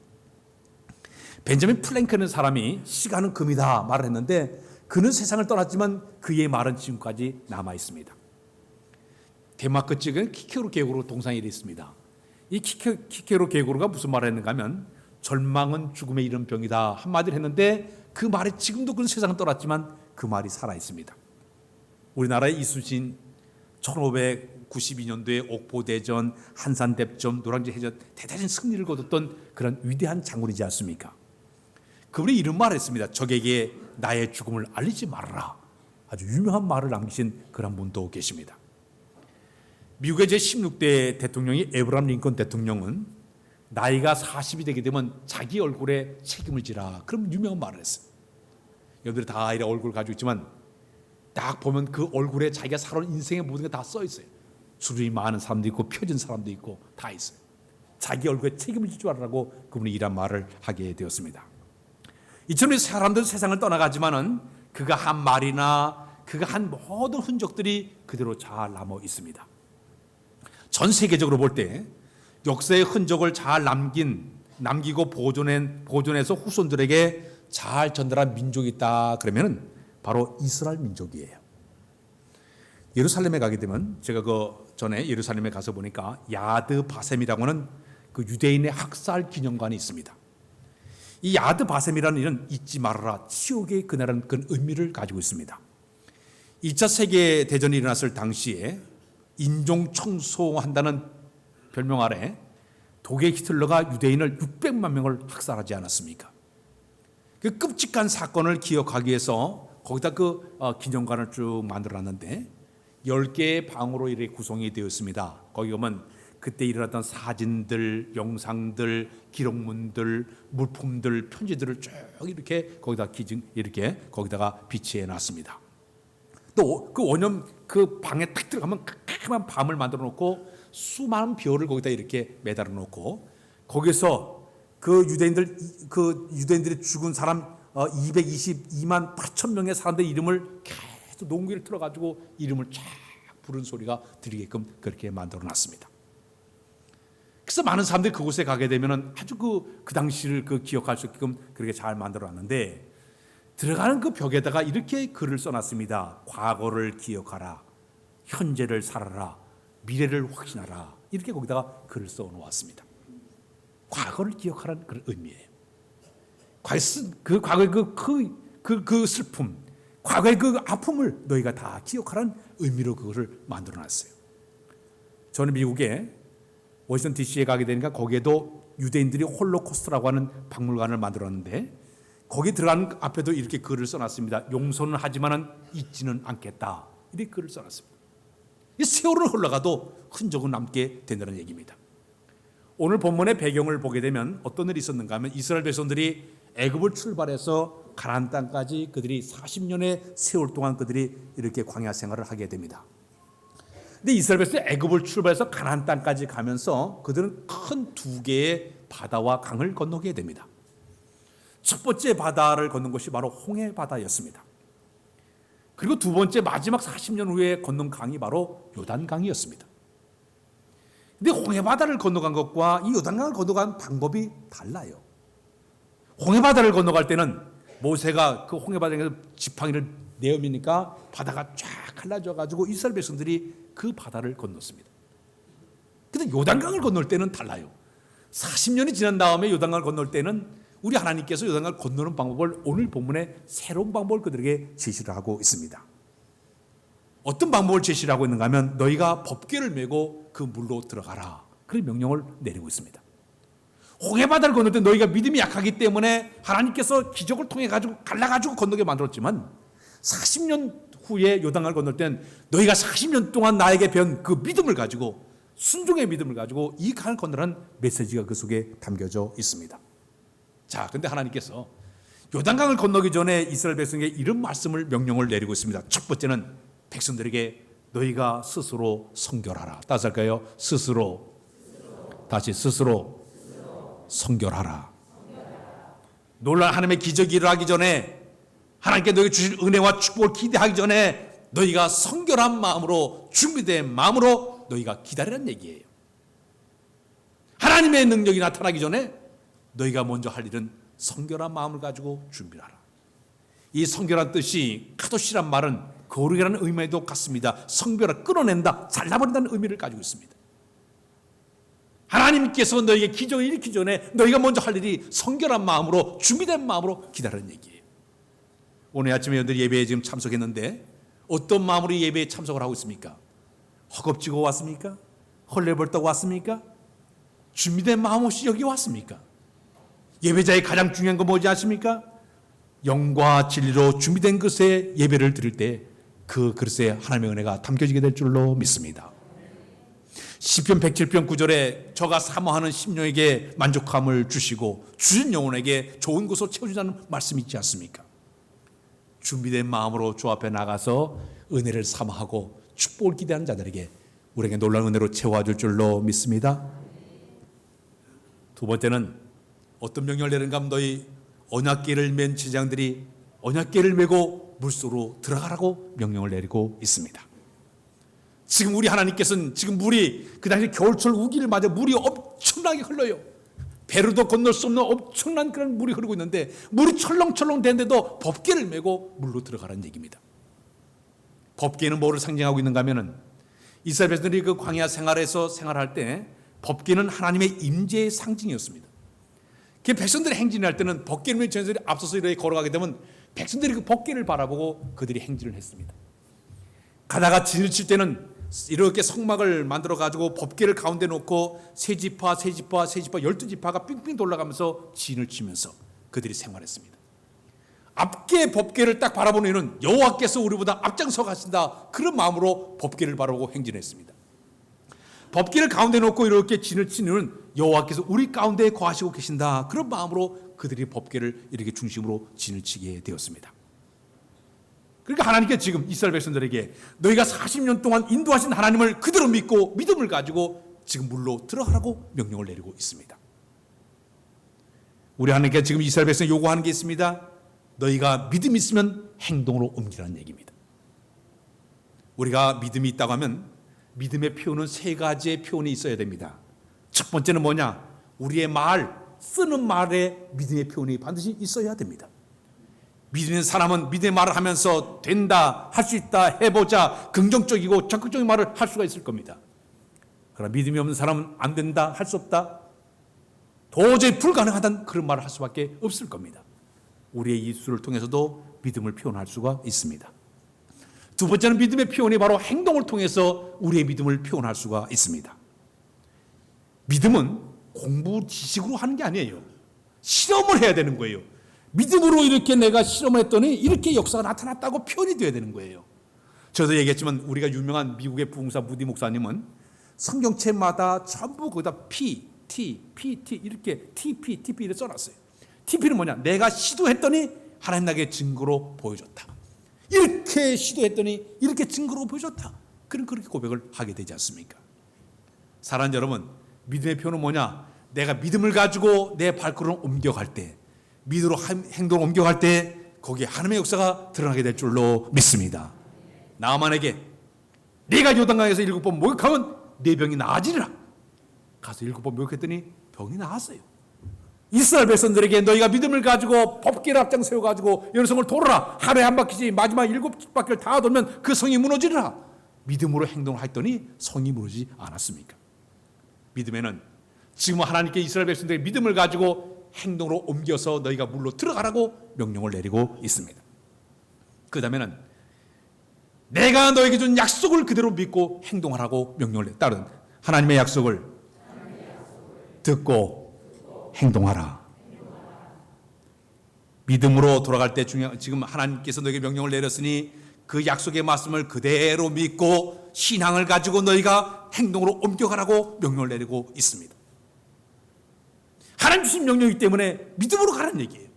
벤자민 플랭크는 사람이 시간은 금이다 말을 했는데 그는 세상을 떠났지만 그의 말은 지금까지 남아 있습니다. 덴마크 측은 키케로 계곡으로 동상이 있습니다. 이 키케로 계곡으로가 무슨 말을 했는가 하면 절망은 죽음의 이른 병이다 한마디를 했는데 그 말이 지금도 그는 세상을 떠났지만 그 말이 살아 있습니다. 우리나라의 이순신 1592년도에 옥포대전, 한산대첩, 노량진 해전 대단한 승리를 거뒀던 그런 위대한 장군이지 않습니까? 그분이 이런 말을 했습니다. 적에게 나의 죽음을 알리지 말아라. 아주 유명한 말을 남기신 그런 분도 계십니다. 미국의 제16대 대통령이 에브라함 링컨 대통령은 나이가 40이 되게 되면 자기 얼굴에 책임을 지라. 그럼 유명한 말을 했어요. 여러분들이 다 이렇게 얼굴 가지고 있지만 딱 보면 그 얼굴에 자기가 살아온 인생의 모든 게 다 써 있어요. 주름이 많은 사람도 있고 펴진 사람도 있고 다 있어요. 자기 얼굴에 책임을 지지 말라고 그분이 이런 말을 하게 되었습니다. 이처럼 사람들은 세상을 떠나가지만은 그가 한 말이나 그가 한 모든 흔적들이 그대로 잘 남아 있습니다. 전 세계적으로 볼 때 역사의 흔적을 잘 남기고 보존해서 후손들에게 잘 전달한 민족이 있다 그러면은 바로 이스라엘 민족이에요. 예루살렘에 가게 되면 제가 그 전에 예루살렘에 가서 보니까 야드 바셈이라고 하는 그 유대인의 학살 기념관이 있습니다. 이 야드 바셈이라는 이는 잊지 말아라 치욕의 그날은 그런 의미를 가지고 있습니다. 2차 세계 대전이 일어났을 당시에 인종 청소한다는 별명 아래 독일 히틀러가 유대인을 600만 명을 학살하지 않았습니까? 그 끔찍한 사건을 기억하기 위해서 거기다 그 기념관을 쭉 만들어놨는데 10개의 방으로 이렇게 구성이 되었습니다. 거기 보면 그때 일어났던 사진들, 영상들, 기록문들, 물품들, 편지들을 쭉 이렇게 거기다 이렇게 거기다가 비치해 놨습니다. 또 그 원형 그 방에 탁 들어가면 큼큼한 밤을 만들어 놓고 수많은 별을 거기다 이렇게 매달아 놓고 거기서 그 유대인들이 죽은 사람 222만 8천 명의 사람들의 이름을 계속 농기를 틀어가지고 이름을 쫙 부른 소리가 들리게끔 그렇게 만들어 놨습니다. 그래서 많은 사람들이 그곳에 가게 되면 아주 그 당시를 기억할 수 있게끔 그렇게 잘 만들어 놨는데 들어가는 그 벽에다가 이렇게 글을 써놨습니다. 과거를 기억하라, 현재를 살아라, 미래를 확신하라. 이렇게 거기다가 글을 써놓았습니다. 과거를 기억하라는 그런 의미예요. 그 과거의 그 슬픔, 과거의 그 아픔을 너희가 다 기억하라는 의미로 그거를 만들어놨어요. 저는 미국에 워싱턴 DC에 가게 되니까 거기에도 유대인들이 홀로코스트라고 하는 박물관을 만들었는데 거기 들어가는 앞에도 이렇게 글을 써놨습니다. 용서는 하지만은 잊지는 않겠다. 이렇게 글을 써놨습니다. 이 세월은 흘러가도 흔적은 남게 된다는 얘기입니다. 오늘 본문의 배경을 보게 되면 어떤 일이 있었는가 하면 이스라엘 백성들이 애굽을 출발해서 가나안 땅까지 그들이 40년의 세월 동안 그들이 이렇게 광야 생활을 하게 됩니다. 근데 이스라엘 백성이 애굽을 출발해서 가나안 땅까지 가면서 그들은 큰 두 개의 바다와 강을 건너게 됩니다. 첫 번째 바다를 건넌 것이 바로 홍해 바다였습니다. 그리고 두 번째 마지막 40년 후에 건넌 강이 바로 요단강이었습니다. 근데 홍해 바다를 건너간 것과 이 요단강을 건너간 방법이 달라요. 홍해 바다를 건너갈 때는 모세가 그 홍해 바다에서 지팡이를 내어미니까 바다가 쫙 갈라져 가지고 이스라엘 백성들이 그 바다를 건넜습니다. 근데 요단강을 건널 때는 달라요. 40년이 지난 다음에 요단강을 건널 때는 우리 하나님께서 요단강을 건너는 방법을 오늘 본문에 새로운 방법을 그들에게 제시를 하고 있습니다. 어떤 방법을 제시를 하고 있는가 하면 너희가 법궤를 메고 그 물로 들어가라. 그런 명령을 내리고 있습니다. 홍해바다를 건널 때 너희가 믿음이 약하기 때문에 하나님께서 기적을 통해 가지고 갈라가지고 건너게 만들었지만 40년 후에 요단강을 건널 땐 너희가 40년 동안 나에게 배운 그 믿음을 가지고 순종의 믿음을 가지고 이 강을 건너라는 메시지가 그 속에 담겨져 있습니다. 자, 근데 하나님께서 요단강을 건너기 전에 이스라엘 백성에게 이런 말씀을 명령을 내리고 있습니다. 첫 번째는 백성들에게 너희가 스스로 성결하라. 따라서 할까요? 스스로. 다시 스스로 성결하라. 놀라운 하나님의 기적이 일어나기 전에 하나님께 너희가 주실 은혜와 축복을 기대하기 전에 너희가 성결한 마음으로 준비된 마음으로 너희가 기다리라는 얘기예요. 하나님의 능력이 나타나기 전에 너희가 먼저 할 일은 성결한 마음을 가지고 준비하라. 이 성결한 뜻이 카도시란 말은 거룩이라는 의미에도 같습니다. 성별을 끌어낸다, 잘라버린다는 의미를 가지고 있습니다. 하나님께서 너희에게 기적을 일으키기 전에 너희가 먼저 할 일이 성결한 마음으로 준비된 마음으로 기다리는 얘기예요. 오늘 아침에 여러분들이 예배에 지금 참석했는데 어떤 마음으로 예배에 참석을 하고 있습니까? 허겁지겁 왔습니까? 헐레벌떡 왔습니까? 준비된 마음 없이 여기 왔습니까? 예배자의 가장 중요한 건 뭐지 아십니까? 영과 진리로 준비된 것에 예배를 드릴 때 그 그릇에 하나님의 은혜가 담겨지게 될 줄로 믿습니다. 시편 107편 9절에 저가 사모하는 심령에게 만족함을 주시고 주신 영혼에게 좋은 것으로 채워주자는 말씀이 있지 않습니까? 준비된 마음으로 주 앞에 나가서 은혜를 사모하고 축복을 기대하는 자들에게 우리에게 놀라운 은혜로 채워줄 줄로 믿습니다. 두 번째는 어떤 명령을 내리는가 하면 너희 언약궤를 맨 제장들이 언약궤를 메고 물속으로 들어가라고 명령을 내리고 있습니다. 지금 우리 하나님께서는 지금 물이 그 당시 겨울철 우기를 맞아 물이 엄청나게 흘러요. 배로도 건널 수 없는 엄청난 그런 물이 흐르고 있는데 물이 철렁철렁 되는데도 법궤를 메고 물로 들어가라는 얘기입니다. 법궤는 뭐를 상징하고 있는가 하면은 이스라엘 백성들이 그 광야 생활에서 생활할 때 법궤는 하나님의 임재의 상징이었습니다. 그 백성들이 행진할 때는 법궤를 메고 전사들이 앞서서 이렇게 걸어가게 되면 백성들이 그 법궤를 바라보고 그들이 행진을 했습니다. 가다가 진을 칠 때는 이렇게 성막을 만들어 가지고 법궤를 가운데 놓고 세 지파 12지파가 삥삥 돌아가면서 진을 치면서 그들이 생활했습니다. 앞에 법궤를 딱 바라보는 이는 여호와께서 우리보다 앞장서 가신다 그런 마음으로 법궤를 바라보고 행진했습니다. 법궤를 가운데 놓고 이렇게 진을 치는 여호와께서 우리 가운데 거하시고 계신다 그런 마음으로 그들이 법궤를 이렇게 중심으로 진을 치게 되었습니다. 그러니까 하나님께 지금 이스라엘 백성들에게 너희가 40년 동안 인도하신 하나님을 그대로 믿고 믿음을 가지고 지금 물로 들어가라고 명령을 내리고 있습니다. 우리 하나님께 지금 이스라엘 백성 요구하는 게 있습니다. 너희가 믿음이 있으면 행동으로 옮기라는 얘기입니다. 우리가 믿음이 있다고 하면 믿음의 표현은 세 가지의 표현이 있어야 됩니다. 첫 번째는 뭐냐? 우리의 말, 쓰는 말에 믿음의 표현이 반드시 있어야 됩니다. 믿는 사람은 믿음의 말을 하면서 된다, 할 수 있다, 해보자, 긍정적이고 적극적인 말을 할 수가 있을 겁니다. 그러나 믿음이 없는 사람은 안 된다, 할 수 없다, 도저히 불가능하다는 그런 말을 할 수밖에 없을 겁니다. 우리의 입술을 통해서도 믿음을 표현할 수가 있습니다. 두 번째는 믿음의 표현이 바로 행동을 통해서 우리의 믿음을 표현할 수가 있습니다. 믿음은 공부 지식으로 하는 게 아니에요. 실험을 해야 되는 거예요. 믿음으로 이렇게 내가 실험을 했더니 이렇게 역사가 나타났다고 표현이 되어야 되는 거예요. 저도 얘기했지만 우리가 유명한 미국의 부흥사 무디 목사님은 성경책마다 전부 거기다 P, T, PT 이렇게 TP, TP 이렇게 써놨어요. TP는 뭐냐? 내가 시도했더니 하나님 나에게 증거로 보여줬다. 이렇게 시도했더니 이렇게 증거로 보여줬다. 그렇게 고백을 하게 되지 않습니까? 사랑하는 여러분, 믿음의 표는 뭐냐? 내가 믿음을 가지고 내 발걸음을 옮겨갈 때, 믿음으로 행동을 옮겨갈 때 거기에 하나님의 역사가 드러나게 될 줄로 믿습니다. 나만에게 네가 요단강에서 7번 목욕하면 네 병이 나아지리라. 가서 7번 목욕했더니 병이 나았어요. 이스라엘 백성들에게 너희가 믿음을 가지고 법궤를 앞장 세워가지고 여성을 돌아라. 하루에 한 바퀴씩 마지막 7바퀴를 다 돌면 그 성이 무너지리라. 믿음으로 행동을 했더니 성이 무너지지 않았습니까? 믿음에는 지금 하나님께 이스라엘 백성들의 믿음을 가지고 행동으로 옮겨서 너희가 물로 들어가라고 명령을 내리고 있습니다. 그 다음에는 내가 너에게 준 약속을 그대로 믿고 행동하라고 명령을 따른 하나님의 약속을 듣고 행동하라. 믿음으로 돌아갈 때 지금 하나님께서 너에게 명령을 내렸으니 그 약속의 말씀을 그대로 믿고 신앙을 가지고 너희가 행동으로 옮겨가라고 명령을 내리고 있습니다. 하나님 주신 명령이기 때문에 믿음으로 가라는 얘기예요.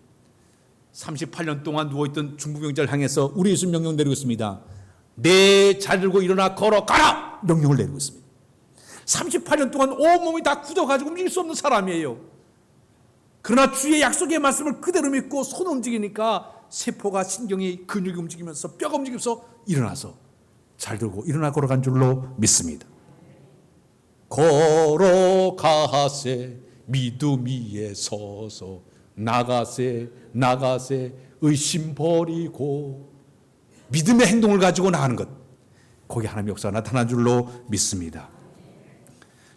38년 동안 누워있던 중국 형제를 향해서 우리 예수 명령 내리고 있습니다. 내 자리 들고 일어나 걸어가라 명령을 내리고 있습니다. 38년 동안 온몸이 다 굳어가지고 움직일 수 없는 사람이에요. 그러나 주의 약속의 말씀을 그대로 믿고 손 움직이니까 세포가 신경이 근육이 움직이면서 뼈가 움직이면서 일어나서 잘 들고 일어나 걸어간 줄로 믿습니다. 걸어가세 믿음 위에 서서 나가세 의심 버리고 믿음의 행동을 가지고 나가는 것, 거기 하나님의 역사가 나타난 줄로 믿습니다.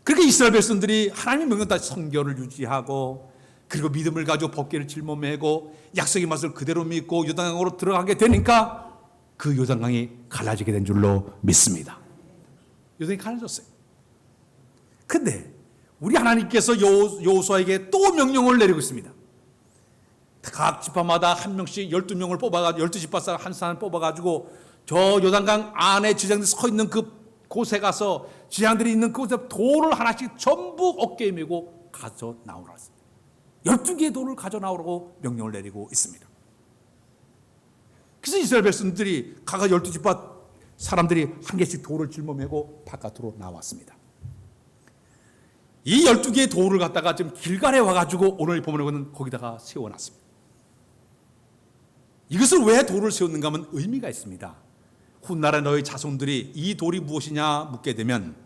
그렇게 이스라엘 백성들이 하나님의 명령 따라 성결을 유지하고 그리고 믿음을 가지고 법궤를 짊어매고 약속의 말씀을 그대로 믿고 요단강으로 들어가게 되니까 그 요단강이 갈라지게 된 줄로 믿습니다. 요단강이 갈라졌어요. 근데 우리 하나님께서 여호수아에게 또 명령을 내리고 있습니다. 각 지파마다 한 명씩 12명을 뽑아가지고 12지파 한 사람 뽑아가지고 저 요단강 안에 지장들이 서 있는 그곳에 가서 지장들이 있는 그곳에 돌을 하나씩 전부 어깨에 메고 가져 나오라 했습니다. 12개의 돌을 가져 나오라고 명령을 내리고 있습니다. 그래서 이스라엘 백성들이 각각 12지파 사람들이 한 개씩 돌을 짊어매고 바깥으로 나왔습니다. 이 12개의 돌을 갖다가 지금 길갈에 와가지고 오늘 본문에는 거기다가 세워놨습니다. 이것을 왜 돌을 세웠는가 하면 의미가 있습니다. 훗날에 너희 자손들이 이 돌이 무엇이냐 묻게 되면,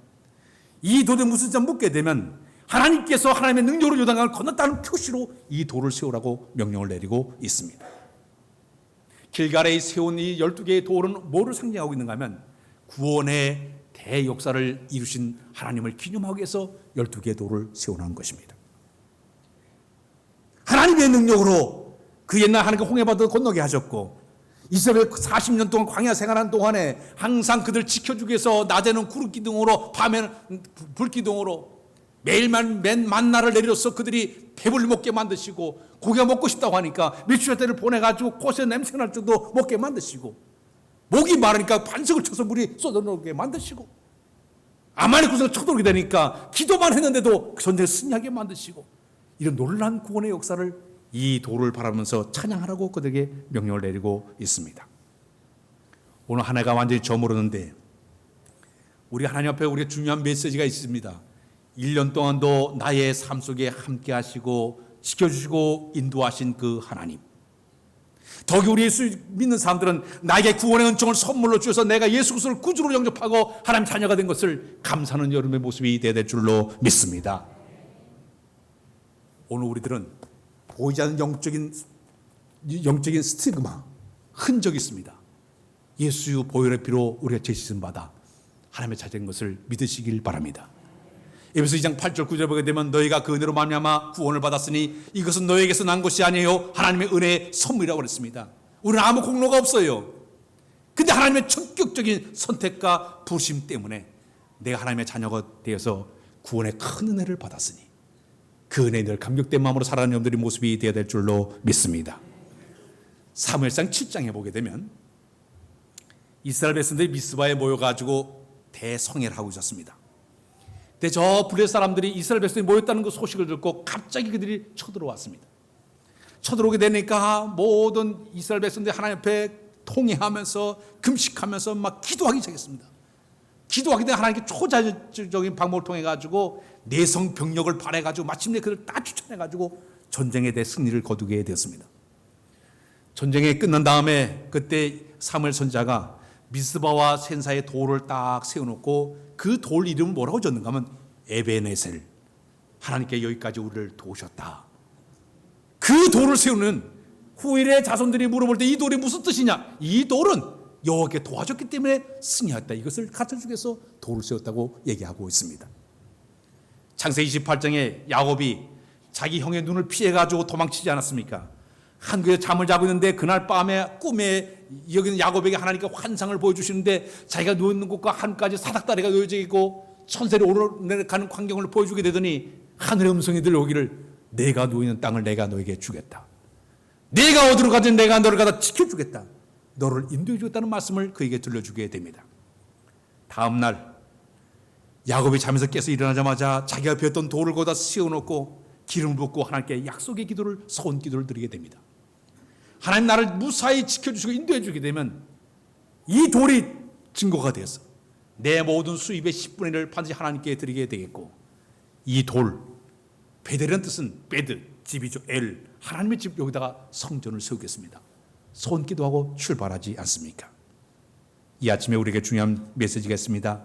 이 돌이 무슨 자 묻게 되면 하나님께서 하나님의 능력으로 요단강을 건넜다는 표시로 이 돌을 세우라고 명령을 내리고 있습니다. 길갈에 세운 이 12개의 돌은 뭐를 상징하고 있는가 하면 구원의 대역사를 이루신 하나님을 기념하기 위해서 12개의 돌을 세워놓은 것입니다. 하나님의 능력으로 그 옛날 하나님께 홍해바다를 건너게 하셨고 이스라엘 40년 동안 광야 생활한 동안에 항상 그들 지켜주기 위해서 낮에는 구름기둥으로 밤에는 불기둥으로 매일만 만나를 내려서 그들이 배불리 먹게 만드시고 고기가 먹고 싶다고 하니까 밀주자들을 보내가지고 곳에 냄새날 정도 먹게 만드시고 목이 마르니까 반석을 쳐서 물이 쏟아나오게 만드시고 아말렉 군사가 쳐들어오게 되니까 기도만 했는데도 전쟁을 승리하게 만드시고 이런 놀라운 구원의 역사를 이 돌을 바라보면서 찬양하라고 그들에게 명령을 내리고 있습니다. 오늘 한 해가 완전히 저물었는데 우리 하나님 앞에 우리가 중요한 메시지가 있습니다. 1년 동안도 나의 삶 속에 함께 하시고 지켜주시고 인도하신 그 하나님, 더욱이 우리 예수 믿는 사람들은 나에게 구원의 은총을 선물로 주셔서 내가 예수 그리스도를 구주로 영접하고 하나님 자녀가 된 것을 감사하는 여러분의 모습이 되어야 될 줄로 믿습니다. 오늘 우리들은 보이지 않는 영적인 스티그마, 흔적이 있습니다. 예수 보혈의 피로 우리가 죄짓음 받아 하나님의 자녀인 것을 믿으시길 바랍니다. 에베소 2장 8절 9절 보게 되면 너희가 그 은혜로 말미암아 구원을 받았으니 이것은 너희에게서 난 것이 아니에요 하나님의 은혜의 선물이라고 그랬습니다. 우리는 아무 공로가 없어요. 근데 하나님의 전격적인 선택과 부르심 때문에 내가 하나님의 자녀가 되어서 구원의 큰 은혜를 받았으니 그 은혜에 늘 감격된 마음으로 살아가는 여러분들의 모습이 되어야 될 줄로 믿습니다. 사무엘상 7장에 보게 되면 이스라엘 백성들이 미스바에 모여가지고 대성회를 하고 있었습니다. 근데 저 블레셋 사람들이 이스라엘 백성이 모였다는 그 소식을 듣고 갑자기 그들이 쳐들어왔습니다. 쳐들어오게 되니까 모든 이스라엘 백성들이 하나님 앞에 통회하면서 금식하면서 막 기도하기 시작했습니다. 기도하기 때문에 하나님께 초자연적인 방법을 통해 가지고 내성 병력을 발해 가지고 마침내 그를 딱 추천해 가지고 전쟁에 대해 승리를 거두게 되었습니다. 전쟁이 끝난 다음에 그때 사무엘 선지자가 미스바와 센사의 돌을 딱 세워놓고 그 돌 이름은 뭐라고 졌는가 하면 에베네셀, 하나님께 여기까지 우리를 도우셨다. 그 돌을 세우는 후일의 자손들이 물어볼 때 이 돌이 무슨 뜻이냐? 이 돌은 여호와께 도와줬기 때문에 승리했다. 이것을 갖춰주기 위해서 돌을 세웠다고 얘기하고 있습니다. 창세기 28장에 야곱이 자기 형의 눈을 피해가지고 도망치지 않았습니까? 한국에 잠을 자고 있는데 그날 밤에 꿈에 여기는 야곱에게 하나님께 환상을 보여주시는데 자기가 누워있는 곳과 하늘까지 사닥다리가 놓여져 있고 천세를 오르내가는 광경을 보여주게 되더니 하늘의 음성이 들려오기를 내가 누워있는 땅을 내가 너에게 주겠다. 내가 어디로 가든 내가 너를 가다 지켜주겠다. 너를 인도해 주겠다는 말씀을 그에게 들려주게 됩니다. 다음 날 야곱이 잠에서 깨서 일어나자마자 자기가 배웠던 돌을 거기다 세워놓고 기름을 붓고 하나님께 약속의 기도를 소원 기도를 드리게 됩니다. 하나님 나를 무사히 지켜주시고 인도해 주게 되면 이 돌이 증거가 되어서 내 모든 수입의 10분의 1을 반드시 하나님께 드리게 되겠고 이 돌, 베델이라는 뜻은 베드, 집이죠. 엘, 하나님의 집 여기다가 성전을 세우겠습니다. 소원 기도하고 출발하지 않습니까? 이 아침에 우리에게 중요한 메시지가 있습니다.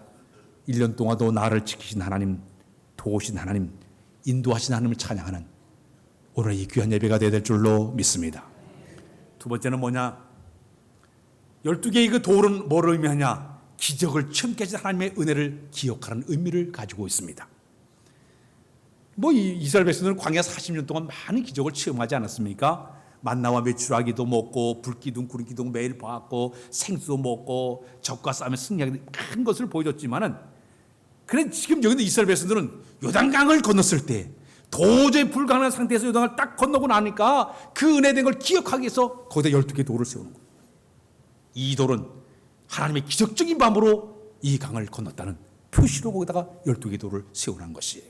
1년 동안도 나를 지키신 하나님, 도우신 하나님, 인도하신 하나님을 찬양하는 오늘 이 귀한 예배가 되어야 될 줄로 믿습니다. 두 번째는 뭐냐? 12개의 그 돌은 뭘 의미하냐? 기적을 체험케 하신 하나님의 은혜를 기억하는 의미를 가지고 있습니다. 이스라엘 백성들은 광야 40년 동안 많은 기적을 체험하지 않았습니까? 만나와 메추라기도 먹고 불기둥 구름기둥 매일 봤고 생수도 먹고 적과 싸움에 승리하는 큰 것을 보여줬지만은 그래 지금 여기 있는 이스라엘 백성들은 요단강을 건넜을 때 도저히 불가능한 상태에서 요단강을 딱 건너고 나니까 그 은혜된 걸 기억하기 위해서 거기다 12개 돌을 세우는 거예요. 이 돌은 하나님의 기적적인 방법으로 이 강을 건넜다는 표시로 거기다가 12개 돌을 세우는 것이에요.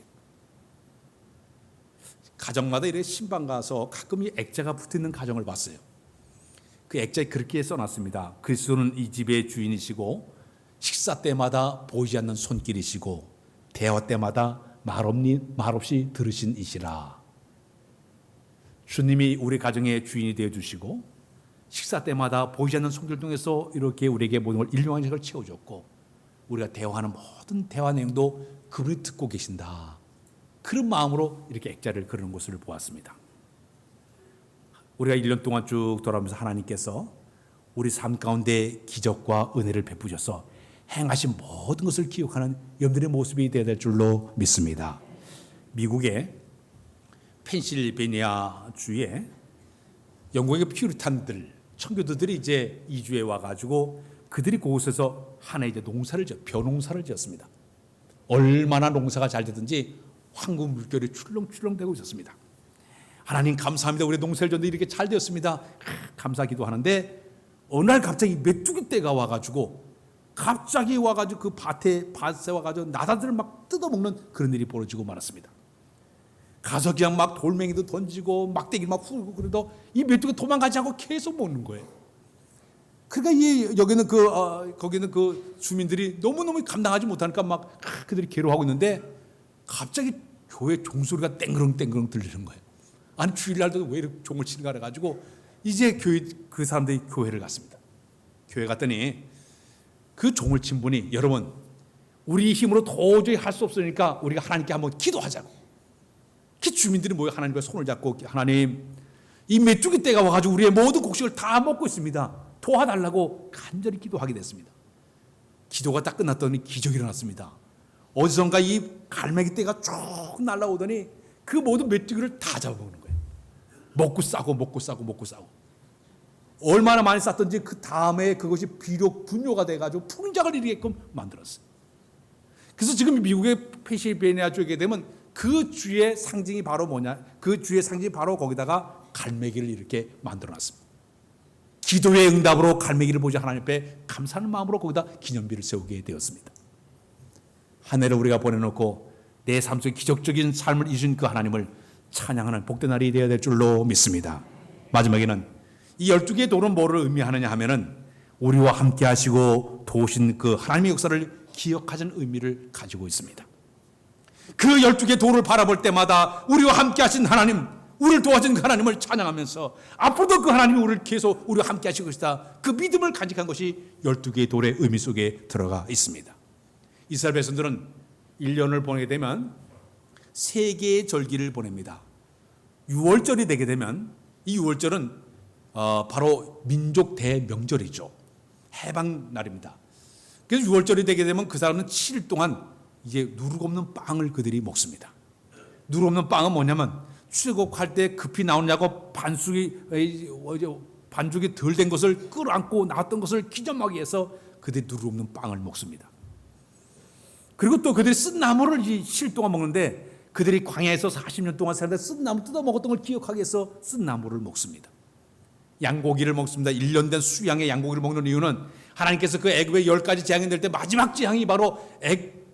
가정마다 이렇게 신방 가서 가끔 이 액자가 붙어있는 가정을 봤어요. 그 액자에 그렇게 써놨습니다. 그리스도는 이 집의 주인이시고 식사 때마다 보이지 않는 손길이시고 대화 때마다 말없이 들으신 이시라. 주님이 우리 가정의 주인이 되어주시고 식사 때마다 보이지 않는 손길 통해서 이렇게 우리에게 모든 걸 일용한 것을 채워줬고 우리가 대화하는 모든 대화 내용도 그분이 듣고 계신다. 그런 마음으로 이렇게 액자를 그리는 것을 보았습니다. 우리가 1년 동안 쭉 돌아오면서 하나님께서 우리 삶 가운데 기적과 은혜를 베푸셔서 행하신 모든 것을 기억하는 여러분들의 모습이 되어야 될 줄로 믿습니다. 미국의 펜실베니아 주에 영국의 퓨리탄들, 청교도들이 이제 이주해 와가지고 그들이 그곳에서 하나의 이제 벼농사를 지었습니다. 얼마나 농사가 잘 되든지 황금 물결이 출렁출렁대고 있었습니다. 하나님 감사합니다. 우리 농사를 졌는데 이렇게 잘 되었습니다. 감사 기도하는데 어느 날 갑자기 메뚜기 떼가 와가지고 그 밭에 와가지고 나다들을 막 뜯어먹는 그런 일이 벌어지고 말았습니다. 가서 그냥 막 돌멩이도 던지고 막대기 막 후고 그래도 이 메뚜기가 도망가지 않고 계속 먹는 거예요. 그러니까 거기는 그 주민들이 너무너무 감당하지 못하니까 막 그들이 괴로워하고 있는데 갑자기 교회 종소리가 땡그렁땡그렁 들리는 거예요. 아니 주일날도 왜 이렇게 종을 치는가 해가지고 이제 그 사람들이 교회를 갔습니다. 교회 갔더니 그 종을 친 분이 여러분 우리 힘으로 도저히 할 수 없으니까 우리가 하나님께 한번 기도하자고. 그 주민들이 모여 하나님과 손을 잡고 하나님 이 메뚜기 떼가 와가지고 우리의 모든 곡식을 다 먹고 있습니다. 도와달라고 간절히 기도하게 됐습니다. 기도가 딱 끝났더니 기적이 일어났습니다. 어디선가 이 갈매기 떼가 쭉 날아오더니 그 모든 메뚜기를 다 잡아먹는 거예요. 먹고 싸고 얼마나 많이 쌌던지 그 다음에 그것이 비록 분뇨가 돼가지고 풍작을 일으키게끔 만들었어요. 그래서 지금 미국의 펜실베니아 주에 되면 그 주의 상징이 바로 뭐냐? 그 주의 상징이 바로 거기다가 갈매기를 이렇게 만들어놨습니다. 기도의 응답으로 갈매기를 보자 하나님 앞에 감사하는 마음으로 거기다 기념비를 세우게 되었습니다. 한 해를 우리가 보내놓고 내 삶 속에 기적적인 삶을 이루신 그 하나님을 찬양하는 복된 날이 되어야 될 줄로 믿습니다. 마지막에는 이 12개의 돌은 뭐를 의미하느냐 하면은 우리와 함께 하시고 도우신 그 하나님의 역사를 기억하자는 의미를 가지고 있습니다. 그 12개 돌을 바라볼 때마다 우리와 함께 하신 하나님, 우리를 도와준 그 하나님을 찬양하면서 앞으로도 그 하나님이 우리를 계속 우리와 함께 하실 것이다, 그 믿음을 간직한 것이 12개의 돌의 의미 속에 들어가 있습니다. 이스라엘 백성들은 1년을 보내게 되면 3개의 절기를 보냅니다. 6월절이 되게 되면 이 6월절은 바로 민족 대명절이죠. 해방날입니다. 그래서 6월절이 되게 되면 그 사람은 7일 동안 이제 누룩 없는 빵을 그들이 먹습니다. 누룩 없는 빵은 뭐냐면 출애굽할 때 급히 나오냐고 반죽이 덜 된 것을 끌어안고 나왔던 것을 기념하기 위해서 그들이 누룩 없는 빵을 먹습니다. 그리고 또 그들이 쓴 나무를 7일 동안 먹는데, 그들이 광야에서 40년 동안 살다 쓴 나무 뜯어 먹었던 걸 기억하기 위해서 쓴 나무를 먹습니다. 양고기를 먹습니다. 1년 된 수양의 양고기를 먹는 이유는 하나님께서 그 애굽의 10가지 재앙이 될 때 마지막 재앙이 바로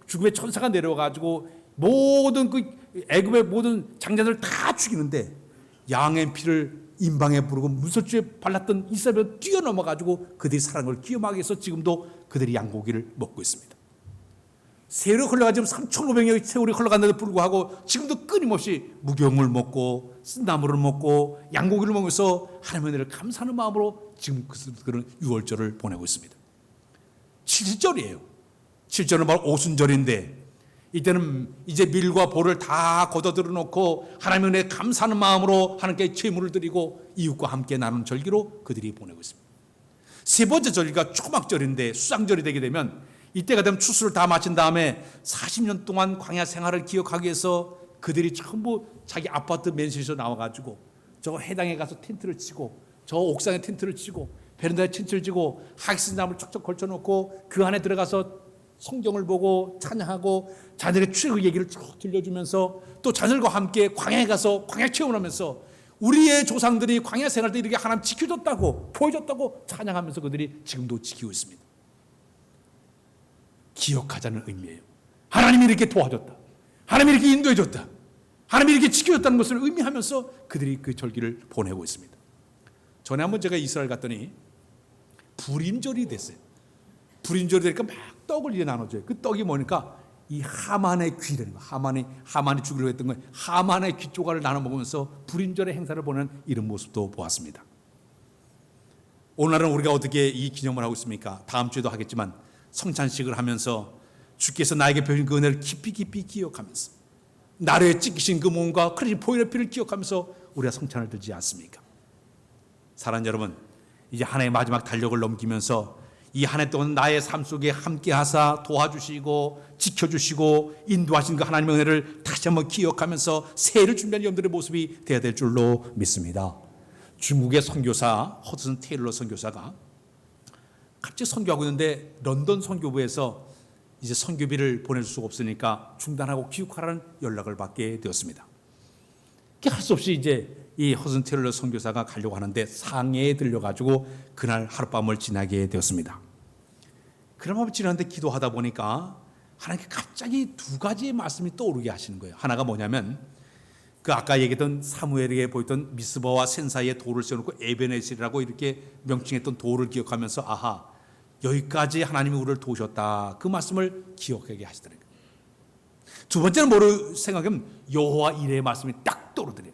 죽음의 천사가 내려와가지고 모든 그 애굽의 모든 장자들을 다 죽이는데, 양의 피를 임방에 부르고 문설주에 발랐던 이스라엘을 뛰어넘어가지고 그들이 살아난 걸 기억하기 위해서 지금도 그들이 양고기를 먹고 있습니다. 세월이 흘러가지고 3,500년의 세월이 흘러갔는데도 불구하고 지금도 끊임없이 무경을 먹고 쓴나무를 먹고 양고기를 먹으면서 하나님의 은혜를 감사하는 마음으로 지금 그런 6월절을 보내고 있습니다. 7절이에요. 7절은 바로 오순절인데, 이때는 이제 밀과 보를 다 걷어들여 놓고 하나님의 은혜에 감사하는 마음으로 하나님께 제물을 드리고 이웃과 함께 나누는 절기로 그들이 보내고 있습니다. 세 번째 절기가 초막절인데, 수상절이 되게 되면 이때가 되면 추수를 다 마친 다음에 40년 동안 광야 생활을 기억하기 위해서 그들이 전부 자기 아파트 맨션에서 나와가지고 저 해당에 가서 텐트를 치고, 저 옥상에 텐트를 치고, 베란다에 텐트를 치고, 하기스나무를 척척 걸쳐놓고 그 안에 들어가서 성경을 보고 찬양하고 자녀에게 출애굽 얘기를 쭉 들려주면서 또 자녀들과 함께 광야에 가서 광야 체험을 하면서 우리의 조상들이 광야 생활 때 이렇게 하나님 지켜줬다고 보여줬다고 찬양하면서 그들이 지금도 지키고 있습니다. 기억하자는 의미예요. 하나님이 이렇게 도와줬다, 하나님이 이렇게 인도해줬다, 하나님이 이렇게 지켜줬다는 것을 의미하면서 그들이 그 절기를 보내고 있습니다. 전에 한번 제가 이스라엘 갔더니 불임절이 됐어요. 불임절이 되니까 막 떡을 이제 나눠줘요. 그 떡이 뭐니까 이 하만의 귀라는 거, 하만이 죽이려고 했던 거예요. 하만의 귀 조각을 나눠 먹으면서 불임절의 행사를 보는 이런 모습도 보았습니다. 오늘날은 우리가 어떻게 이 기념을 하고 있습니까? 다음 주에도 하겠지만 성찬식을 하면서 주께서 나에게 베푸신 그 은혜를 깊이 기억하면서 나를 찢기신 그 몸과 크리스천 보혈의 피를 기억하면서 우리가 성찬을 들지 않습니까? 사랑하는 여러분, 이제 한 해의 마지막 달력을 넘기면서 이 한 해 동안 나의 삶 속에 함께 하사 도와주시고 지켜주시고 인도하신 그 하나님의 은혜를 다시 한번 기억하면서 새해를 준비하는 여러분들의 모습이 되어야 될 줄로 믿습니다. 중국의 선교사 허드슨 테일러 선교사가 갑자기 선교하고 있는데 런던 선교부에서 이제 선교비를 보내줄 수가 없으니까 중단하고 귀국하라는 연락을 받게 되었습니다. 할 수 없이 이제 이 허슨 테일러 선교사가 가려고 하는데 상해에 들려가지고 그날 하룻밤을 지나게 되었습니다. 그날 지나는데 기도하다 보니까 하나님께 갑자기 두 가지의 말씀이 떠오르게 하시는 거예요. 하나가 뭐냐면 그 아까 얘기했던 사무엘에게 보였던 미스바와 센 사이에 돌을 세워놓고 에베네셀이라고 이렇게 명칭했던 돌을 기억하면서 아하, 여기까지 하나님이 우리를 도우셨다, 그 말씀을 기억하게 하시더라고요. 두 번째는 뭐를 생각하면 여호와 이레의 말씀이 딱 떠오르더래요.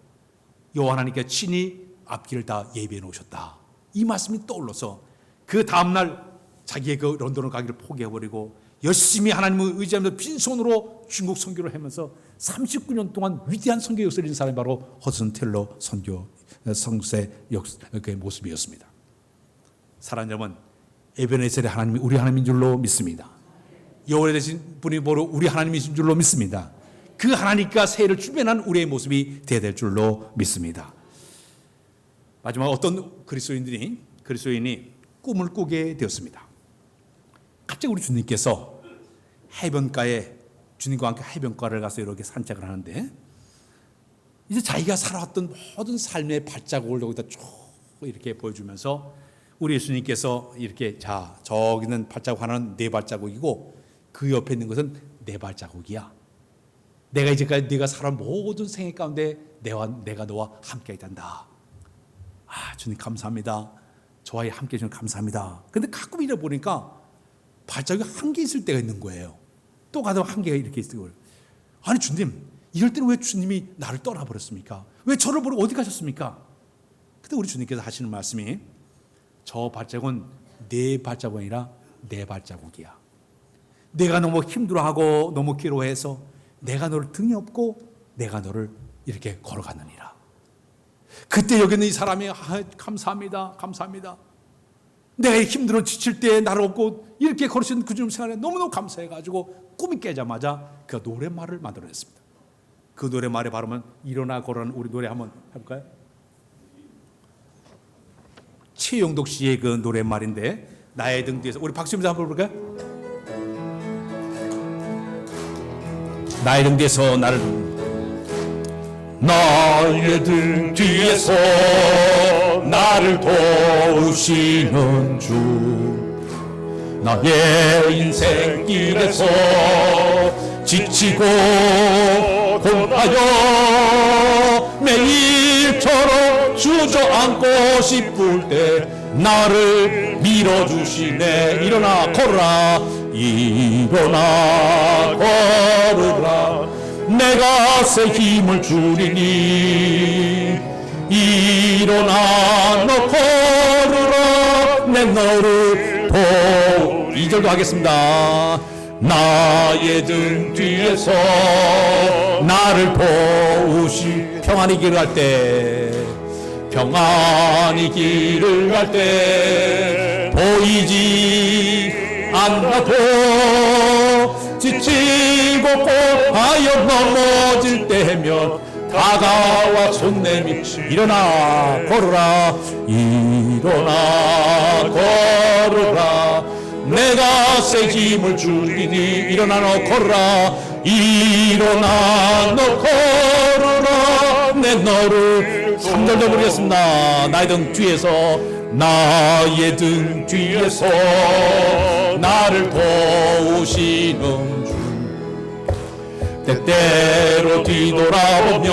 여호와 하나님께 친히 앞길을 다 예비해 놓으셨다, 이 말씀이 떠올라서 그 다음날 자기의 그 런던을 가기를 포기해버리고 열심히 하나님을 의지하면서 빈손으로 중국 선교를 하면서 39년 동안 위대한 선교 역사를 이룬 사람이 바로 허슨 텔러 성세 그 모습이었습니다. 사랑하는 여러분, 에베네셀의 하나님이 우리 하나님인 줄로 믿습니다. 여호와 되신 분이 바로 우리 하나님이신 줄로 믿습니다. 그 하나님과 새해를 준비한 우리의 모습이 되어야 될 줄로 믿습니다. 마지막 어떤 그리스도인이 꿈을 꾸게 되었습니다. 갑자기 우리 주님께서 해변가에 주님과 함께 해변가를 가서 이렇게 산책을 하는데 이제 자기가 살아왔던 모든 삶의 발자국을 여기다 쭉 이렇게 보여주면서 우리 예수님께서 이렇게 자, 저기는 발자국 하나는 네 발자국이고 그 옆에 있는 것은 네 발자국이야. 내가 이제까지 네가 살아온 모든 생애 가운데 내가 너와 함께 있단다. 아, 주님 감사합니다. 저와 함께 해주셔서 감사합니다. 근데 가끔 이래 보니까 발자국이 한 개 있을 때가 있는 거예요. 또 가다 한 개가 이렇게 있을 거예요. 아니 주님, 이럴 때는 왜 주님이 나를 떠나버렸습니까? 왜 저를 버리고 어디 가셨습니까? 그때 우리 주님께서 하시는 말씀이 저 발자국은 네 발자국이 아니라 내 발자국이야. 내가 너무 힘들어하고 너무 괴로워해서 내가 너를 등에 업고 내가 너를 이렇게 걸어가느니라. 그때 여기 있는 이 사람이 감사합니다. 감사합니다. 내가 힘들어 지칠 때 나를 업고 이렇게 걸으신 그 주님 생활에 너무너무 감사해가지고 꿈이 깨자마자 그 노랫말을 만들어냈습니다. 그 노랫말에 바르면 일어나 걸어는 우리 노래 한번 해볼까요? 최용덕 씨의 그 노랫말인데 나의 등 뒤에서 우리 박수 치면서 한번 볼까요? 나의 등 뒤에서 나의 등 뒤에서 나를 도우시는 주, 나의 인생길에서 지치고 고나여 매일처럼 주저앉고 싶을 때 나를 밀어주시네. 일어나 걸으라, 일어나 걸으라, 내가 새 힘을 주리니. 일어나 너 걸으라, 내 너를 도우. 2절도 하겠습니다. 나의 등 뒤에서 나를 도우시. 평안히 길을 갈 때, 평안히 길을 갈 때 보이지 않아도 지치고 고하여 넘어질 때면 다가와 손 내밀. 일어나 걸으라, 일어나 걸으라, 내가 새 힘을 주리니. 일어나 너 걸으라, 일어나 너 걸으라, 내 너를. 3절도 부르겠습니다. 나의 등 뒤에서, 나의 등 뒤에서 나를 도우시는 주, 때때로 뒤돌아보면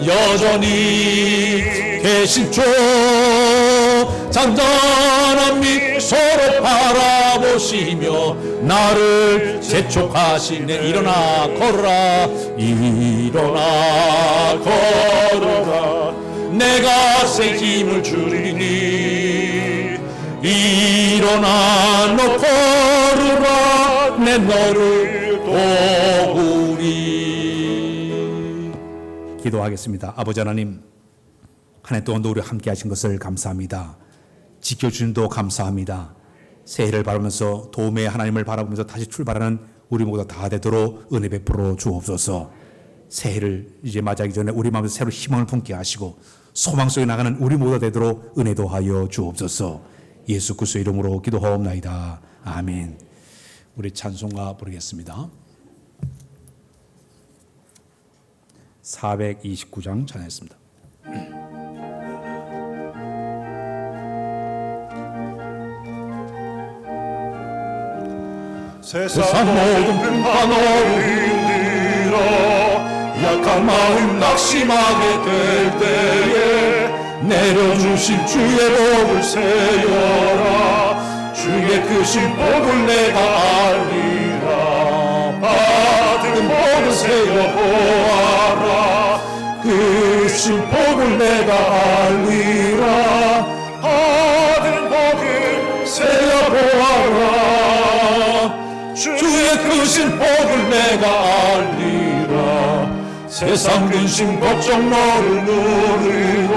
여전히 계신 주, 잔잔한 미소로 바라보시며 나를 재촉하시네. 일어나 걸으라, 일어나 걸으라, 내가 새 힘을 주리니. 일어나 너 걸으라, 내 너를 도우리. 기도하겠습니다. 아버지 하나님, 한 해 동안도 우리 함께 하신 것을 감사합니다. 지켜주신도 감사합니다. 새해를 바라면서 도움의 하나님을 바라보면서 다시 출발하는 우리 모두 다 되도록 은혜 베풀어 주옵소서. 새해를 이제 맞이하기 전에 우리 마음에서 새로 희망을 품게 하시고 소망 속에 나가는 우리 모두 되도록 은혜도 하여 주옵소서. 예수 그리스도의 이름으로 기도하옵나이다. 아멘. 우리 찬송가 부르겠습니다. 429장 찬양했습니다. 세상 모든 불판을 힘들어 약한 마음 낙심하게 될 때에 내려주신 주의 복을 세워라. 주의 크신 복을 내가 알리라. 받은 복을 세워보아라. 크신 복을 내가 알리라. 받은 복을 세워보아라. 주의 크신 복을 내가 알리라. 세상 근심 걱정 너를 누리고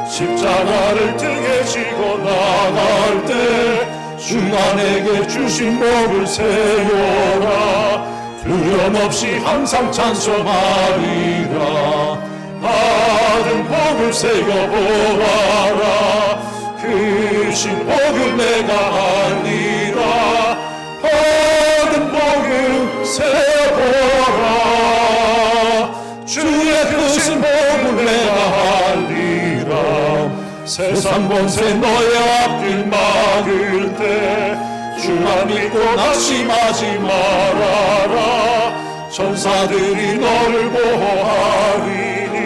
십자가를 등에 지고 나갈 때 주가 내게 주신 복을 세워라. 두려움 없이 항상 찬송하리라. 받은 복을 세워보아라. 크신 복을 내가 알리라. 받은 복을 세워보아라. 주의 크신 복을 내가 알리라. 세상 권세 너의 앞길 막을 때 주만 믿고 낙심하지 말아라. 천사들이 너를 보호하리니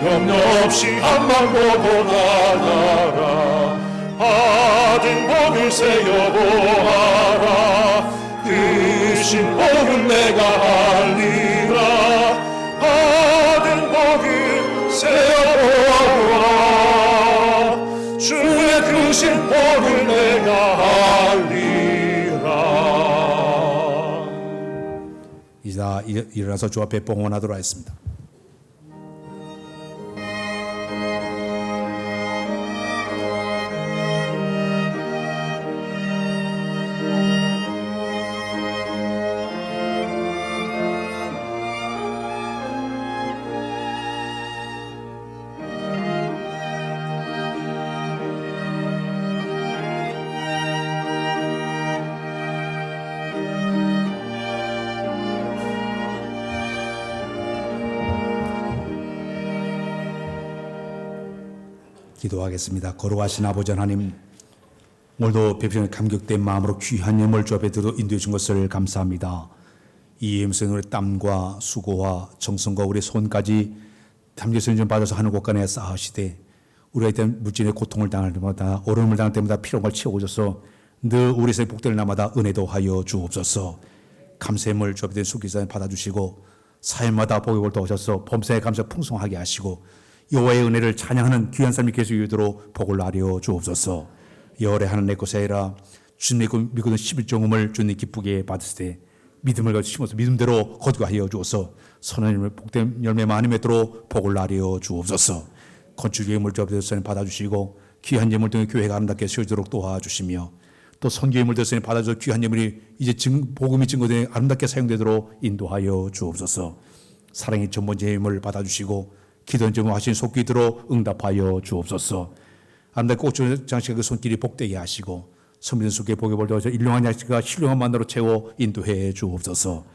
염려 없이 한만 보고 나가라. 받은 복을 세어보아라. 크신 복은 내가 알리라. 받은 복을 세어보아라. 주의 크신 복을 내가 알리라. 이자 일어나서 주 앞에 봉헌하도록 하겠습니다. 기도하겠습니다. 거룩하신 아버지 하나님, 오늘도 배필 감격된 마음으로 귀한 예물 주 앞에 들어 인도해 준 것을 감사합니다. 이 예물은 우리 땀과 수고와 정성과 우리 손까지 담겨서 좀 받아서 하늘 곳간에 쌓으시되 우리가 이때 물질의 고통을 당할 때마다 어려움을 당할 때마다 필요한 걸 채워줘서 늘 우리 생의 복될 날마다 은혜도 하여 주옵소서. 감사함을 주 앞에 속기사에 받아주시고 사일마다 복의 볼도 오셔서 범사에 감사 풍성하게 하시고 여호와의 은혜를 찬양하는 귀한 삶이 계속 이루도록 복을 나려 주옵소서. 여호와의 하는 내 것이라 주님 믿고는 11종음을 주님 기쁘게 받으실 때 믿음을 가지고 심어서 믿음대로 거두하여 주옵소서. 선한 복된 열매 많이 맺도록 복을 나려 주옵소서. 건축의 예물 주 앞에서 받아주시고 귀한 예물 등의 교회가 아름답게 세워지도록 도와주시며 또 선교 예물 대선에 받아줘 귀한 예물이 이제 복음이 증거되어 아름답게 사용되도록 인도하여 주옵소서. 사랑의 전번제 예물을 받아주시고 기도한 점 하신 손길로 응답하여 주옵소서. 아름답게 꽃 장식의 그 손길이 복되게 하시고 선비들 속에 복의 볼도 하셔 일용한 양식과 신령한 만나로 채워 인도해 주옵소서.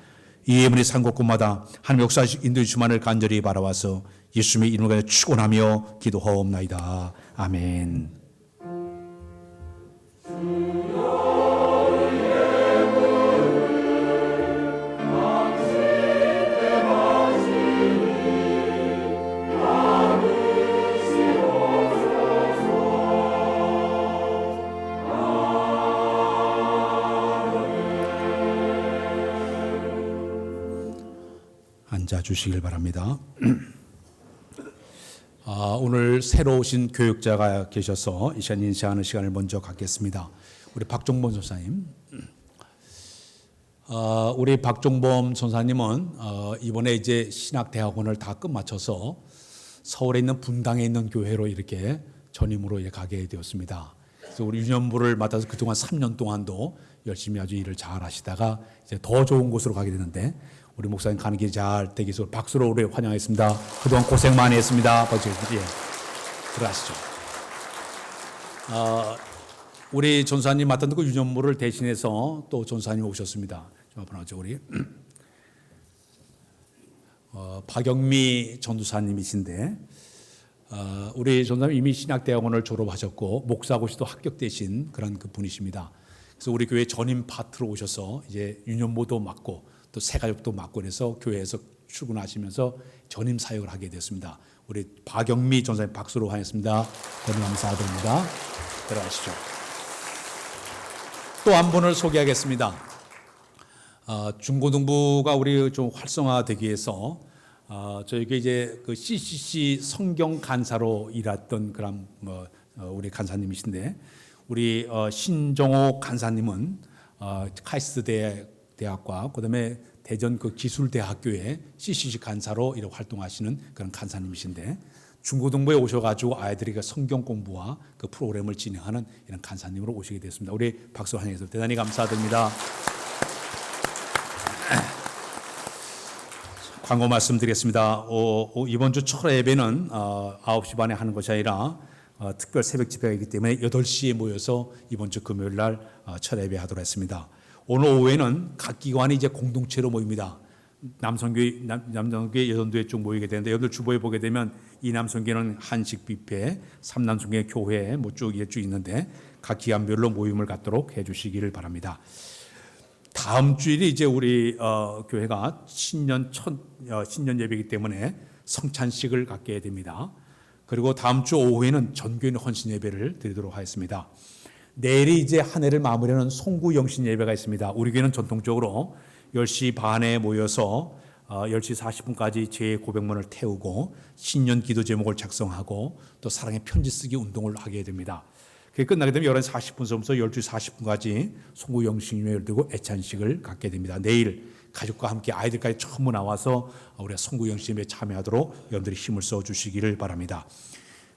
이 예물이 산곳곳마다 하나님 역사하시 인도해 주만을 간절히 바라와서 예수님의 이름을 가지고 축원하며 기도하옵나이다. 아멘. 앉아 주시길 바랍니다. 오늘 새로 오신 교육자가 계셔서 이 시간 인사하는 시간을 먼저 갖겠습니다. 우리 박종범 전사님. 우리 박종범 전사님은 이번에 이제 신학대학원을 다 끝마쳐서 서울에 있는 분당에 있는 교회로 이렇게 전임으로 가게 되었습니다. 그래서 우리 유년부를 맡아서 그동안 3년 동안도 열심히 아주 일을 잘 하시다가 이제 더 좋은 곳으로 가게 되는데 우리 목사님 가는 길이 잘 되기 위해서 박수로 우리 환영하겠습니다. 그동안 고생 많이 했습니다. 예. 들어가시죠. 우리 전사님 맡은 그 유년부를 대신해서 또 전사님 오셨습니다. 좀 앞으로 나오죠, 우리. 박영미 전도사님이신데 우리 전사님 이미 신학대학원을 졸업하셨고 목사고시도 합격되신 그런 그 분이십니다. 그래서 우리 교회 전임 파트로 오셔서 이제 유년부도 맡고 또 새가족도 맡고 그래서 교회에서 출근하시면서 전임 사역을 하게 됐습니다. 우리 박영미 전사님 박수로 환영했습니다. 너무 감사드립니다. 들어가시죠. 또 한 분을 소개하겠습니다. 중고등부가 우리 좀 활성화되기 위해서 저희가 이제 그 CCC 성경 간사로 일했던 그런 우리 간사님이신데 우리 신정호 간사님은 카이스트 대학과 그다음에 대전 그 기술대학교에 CCC 간사로 이렇게 활동하시는 그런 간사님이신데 중고등부에 오셔가지고 아이들이 성경 공부와 그 프로그램을 진행하는 이런 간사님으로 오시게 됐습니다. 우리 박수 환영해서 대단히 감사드립니다. 광고 말씀드리겠습니다. 이번 주 첫 예배는 9시 반에 하는 것이 아니라 특별 새벽 집회가 있기 때문에 8시에 모여서 이번 주 금요일 날 첫 예배 하도록 했습니다. 오늘 오후에는 각 기관이 이제 공동체로 모입니다. 남성교회, 여성교회 쭉 모이게 되는데 여러분들 주보에 보게 되면 이 남성교회는 한식 뷔페, 3남성교회 교회 쭉 있는데 각 기관별로 모임을 갖도록 해주시기를 바랍니다. 다음 주일이 이제 우리 신년 예배이기 때문에 성찬식을 갖게 됩니다. 그리고 다음 주 오후에는 전교인 헌신 예배를 드리도록 하겠습니다. 내일이 이제 한 해를 마무리하는 송구 영신 예배가 있습니다. 우리 교회는 전통적으로 10시 반에 모여서 10시 40분까지 제 고백문을 태우고 신년 기도 제목을 작성하고 또 사랑의 편지 쓰기 운동을 하게 됩니다. 그게 끝나게 되면 11시 40분서부터 12시 40분까지 송구 영신 예배를 드리고 애찬식을 갖게 됩니다. 내일 가족과 함께 아이들까지 전부 나와서 우리가 송구 영신 예배에 참여하도록 여러분들이 힘을 써 주시기를 바랍니다.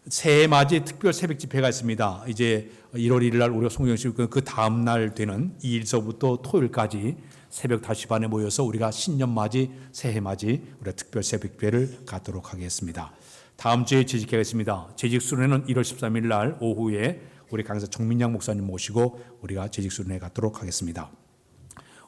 새해 맞이 특별 새벽 집회가 있습니다. 이제 1월 1일 날 우리가 송구영신 그 다음 날 되는 2일서부터 토요일까지 새벽 5시 반에 모여서 우리가 신년 맞이, 새해 맞이 우리가 특별 새벽 집회를 갖도록 하겠습니다. 다음 주에 재직회가 있습니다. 재직 수련회는 1월 13일 날 오후에 우리 강사 정민양 목사님 모시고 우리가 재직 수련회 갖도록 하겠습니다.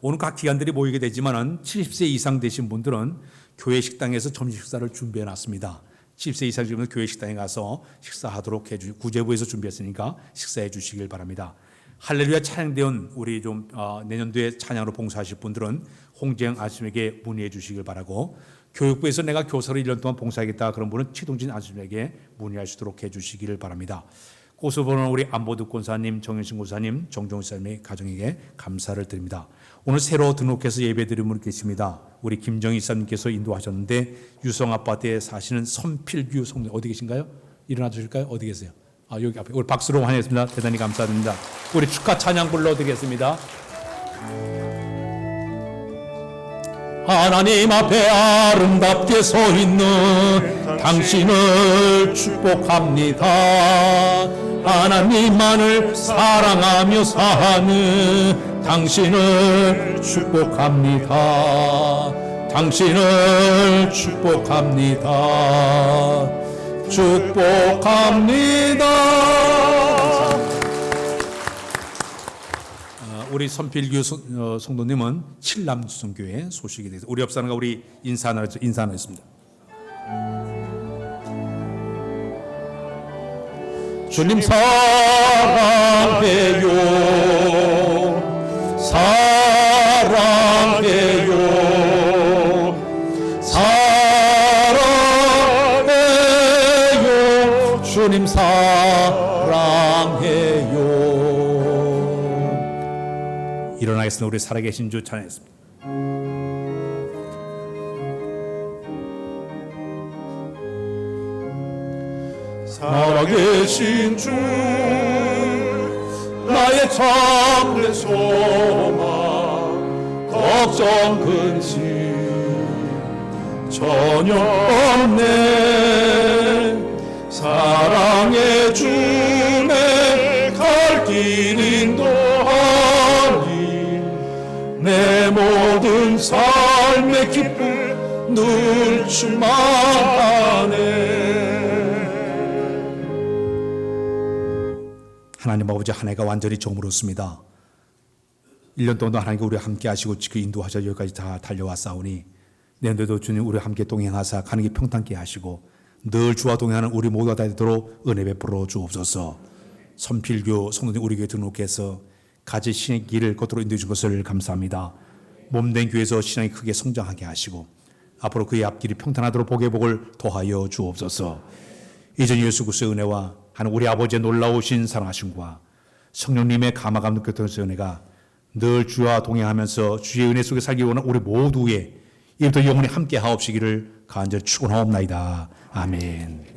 오늘 각 기관들이 모이게 되지만은 70세 이상 되신 분들은 교회 식당에서 점심 식사를 준비해 놨습니다. 70세 이상 되면 교회 식당에 가서 식사하도록 구제부에서 준비했으니까 식사해 주시길 바랍니다. 할렐루야 찬양대원 우리 좀 내년도에 찬양으로 봉사하실 분들은 홍재영 아줌에게 문의해 주시길 바라고, 교육부에서 내가 교사로 1년 동안 봉사하겠다 그런 분은 최동진 아줌에게 문의할 수 있도록 해 주시길 바랍니다. 고소보는 우리 안보득 권사님, 정현신 권사님, 정종훈 사님의 가정에게 감사를 드립니다. 오늘 새로 등록해서 예배드리는 분 계십니다. 우리 김정희 사님께서 인도하셨는데 유성 아파트에 사시는 선필규 성도 어디 계신가요? 일어나 주실까요? 어디 계세요? 여기 앞에 우리 박수로 환영했습니다. 대단히 감사드립니다. 우리 축하 찬양 불러드리겠습니다. 하나님 앞에 아름답게 서 있는 당신을 축복합니다. 하나님만을 사랑하며 사는 당신을 축복합니다. 당신을 축복합니다. 축복합니다. 우리 선필규 성도님은 칠남주성교회 소식이 되서 우리 옆사람과 우리 인사 나눴습니다. 주님 사랑해요, 사랑해요, 사랑해요. 주님 사랑해요. 일어나겠습니다. 우리 살아계신 주 찬양했습니다. 살아계신 주 나의 참된 소망, 걱정 근심 전혀 없네. 사랑의 주내 갈 길 인도하니 내 모든 삶의 기쁨 늘 충만하네. 하나님 아버지, 한 해가 완전히 저물었습니다. 1년 동안 하나님께 우리와 함께 하시고 지금 인도하셔 여기까지 다 달려왔사오니 내년도도 주님 우리와 함께 동행하사 가는 길 평탄케 하시고 늘 주와 동행하는 우리 모두가 다 되도록 은혜 베풀어 주옵소서. 선필교 성도님 우리 교회 등록해서 가지 신의 길을 걷도록 인도해 준 것을 감사합니다. 몸된 교회에서 신앙이 크게 성장하게 하시고 앞으로 그의 앞길이 평탄하도록 복의 복을 더하여 주옵소서. 이전 예수 그리스도의 은혜와 하는 우리 아버지의 놀라우신 사랑하심과 성령님의 감화감 느꼈던 은혜가 늘 주와 동행하면서 주의 은혜 속에 살기 원하는 우리 모두의 이부터 영원히 함께 하옵시기를 간절히 축원하옵나이다. 아멘.